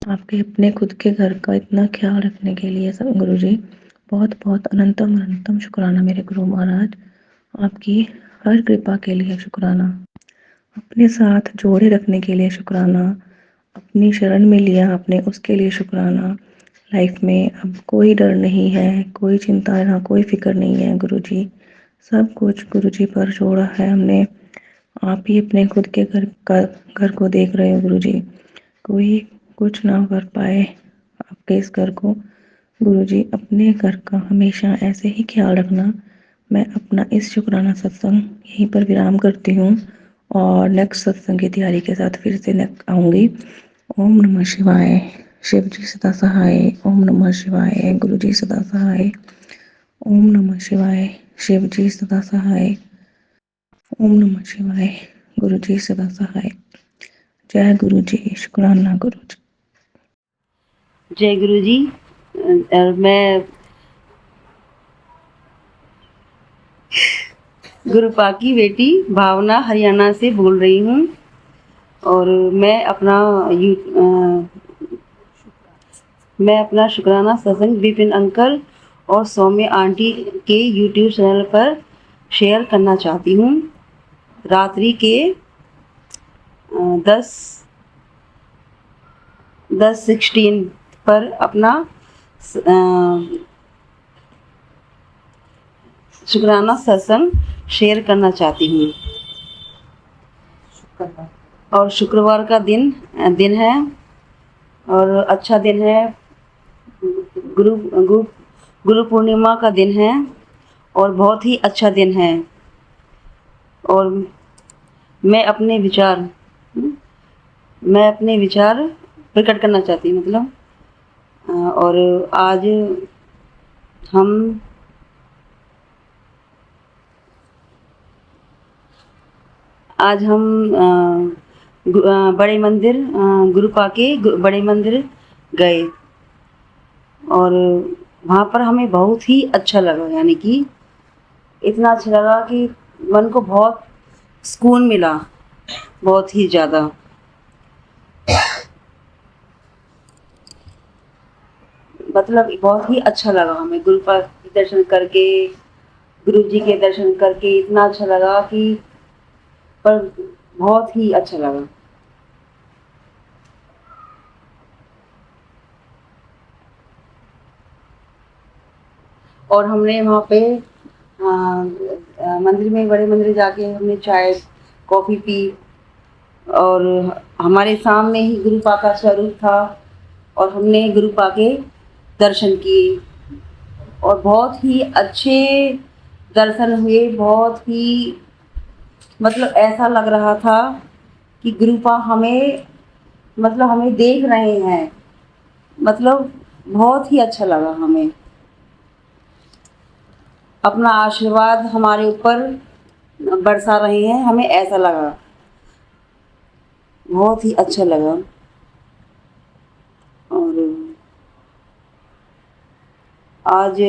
[SPEAKER 9] आपके अपने खुद के घर का इतना ख्याल रखने के लिए गुरुजी बहुत बहुत अनंतम अनंतम शुक्राना मेरे गुरु महाराज। आपकी हर कृपा के लिए शुक्राना। अपने साथ जोड़े रखने के लिए शुक्राना। अपनी शरण में लिया आपने उसके लिए शुक्राना। लाइफ में अब कोई डर नहीं है, कोई चिंता ना कोई फिक्र नहीं है गुरुजी। सब कुछ गुरुजी पर छोड़ा है हमने। आप ही अपने खुद के घर को देख रहे हो गुरुजी। कोई कुछ ना कर पाए आपके इस घर को। गुरुजी अपने घर का हमेशा ऐसे ही ख्याल रखना। मैं अपना इस शुक्राना सत्संग यहीं पर विराम करती हूँ और नेक्स्ट सत्संग की तैयारी के साथ फिर से आऊँगी। ओम नमः शिवाय। शिव जी सदा सहाय। ओम नमः शिवाय। गुरु जी सदा सहाय। ओम नमः शिवाय। शिव जी सदा सहाय। ओम नमः शिवाय। गुरु जी सदा सहाय। जय गुरु जी। शुक्राना गुरु जी।
[SPEAKER 10] जय गुरु जी। मैं गुरुपा की बेटी भावना हरियाणा से बोल रही हूँ और मैं अपना शुक्राना सत्संग विपिन अंकल और सौम्य आंटी के यूट्यूब चैनल पर शेयर करना चाहती हूँ। रात्रि के 10:16 पर अपना शुक्राना सत्संग शेयर करना चाहती हूँ। और शुक्रवार का दिन है और अच्छा दिन है। गुरु पूर्णिमा का दिन है और बहुत ही अच्छा दिन है। और मैं अपने विचार प्रकट करना चाहती हूँ और आज हम बड़े मंदिर गुरुपा के बड़े मंदिर गए और वहाँ पर हमें बहुत ही अच्छा लगा। यानी कि इतना अच्छा लगा कि मन को बहुत सुकून मिला, बहुत ही ज़्यादा। मतलब बहुत ही अच्छा लगा हमें गुरुपा के दर्शन करके, गुरु जी के दर्शन करके इतना अच्छा लगा कि पर बहुत ही अच्छा लगा। और हमने वहाँ पे मंदिर में, बड़े मंदिर जाके हमने चाय कॉफ़ी पी और हमारे सामने ही गुरुपा का स्वरूप था और हमने गुरुपा के दर्शन किए और बहुत ही अच्छे दर्शन हुए, बहुत ही मतलब ऐसा लग रहा था कि गुरुपा हमें मतलब हमें देख रहे हैं, मतलब बहुत ही अच्छा लगा हमें। अपना आशीर्वाद हमारे ऊपर बरसा रहे हैं, हमें ऐसा लगा, बहुत ही अच्छा लगा। और आज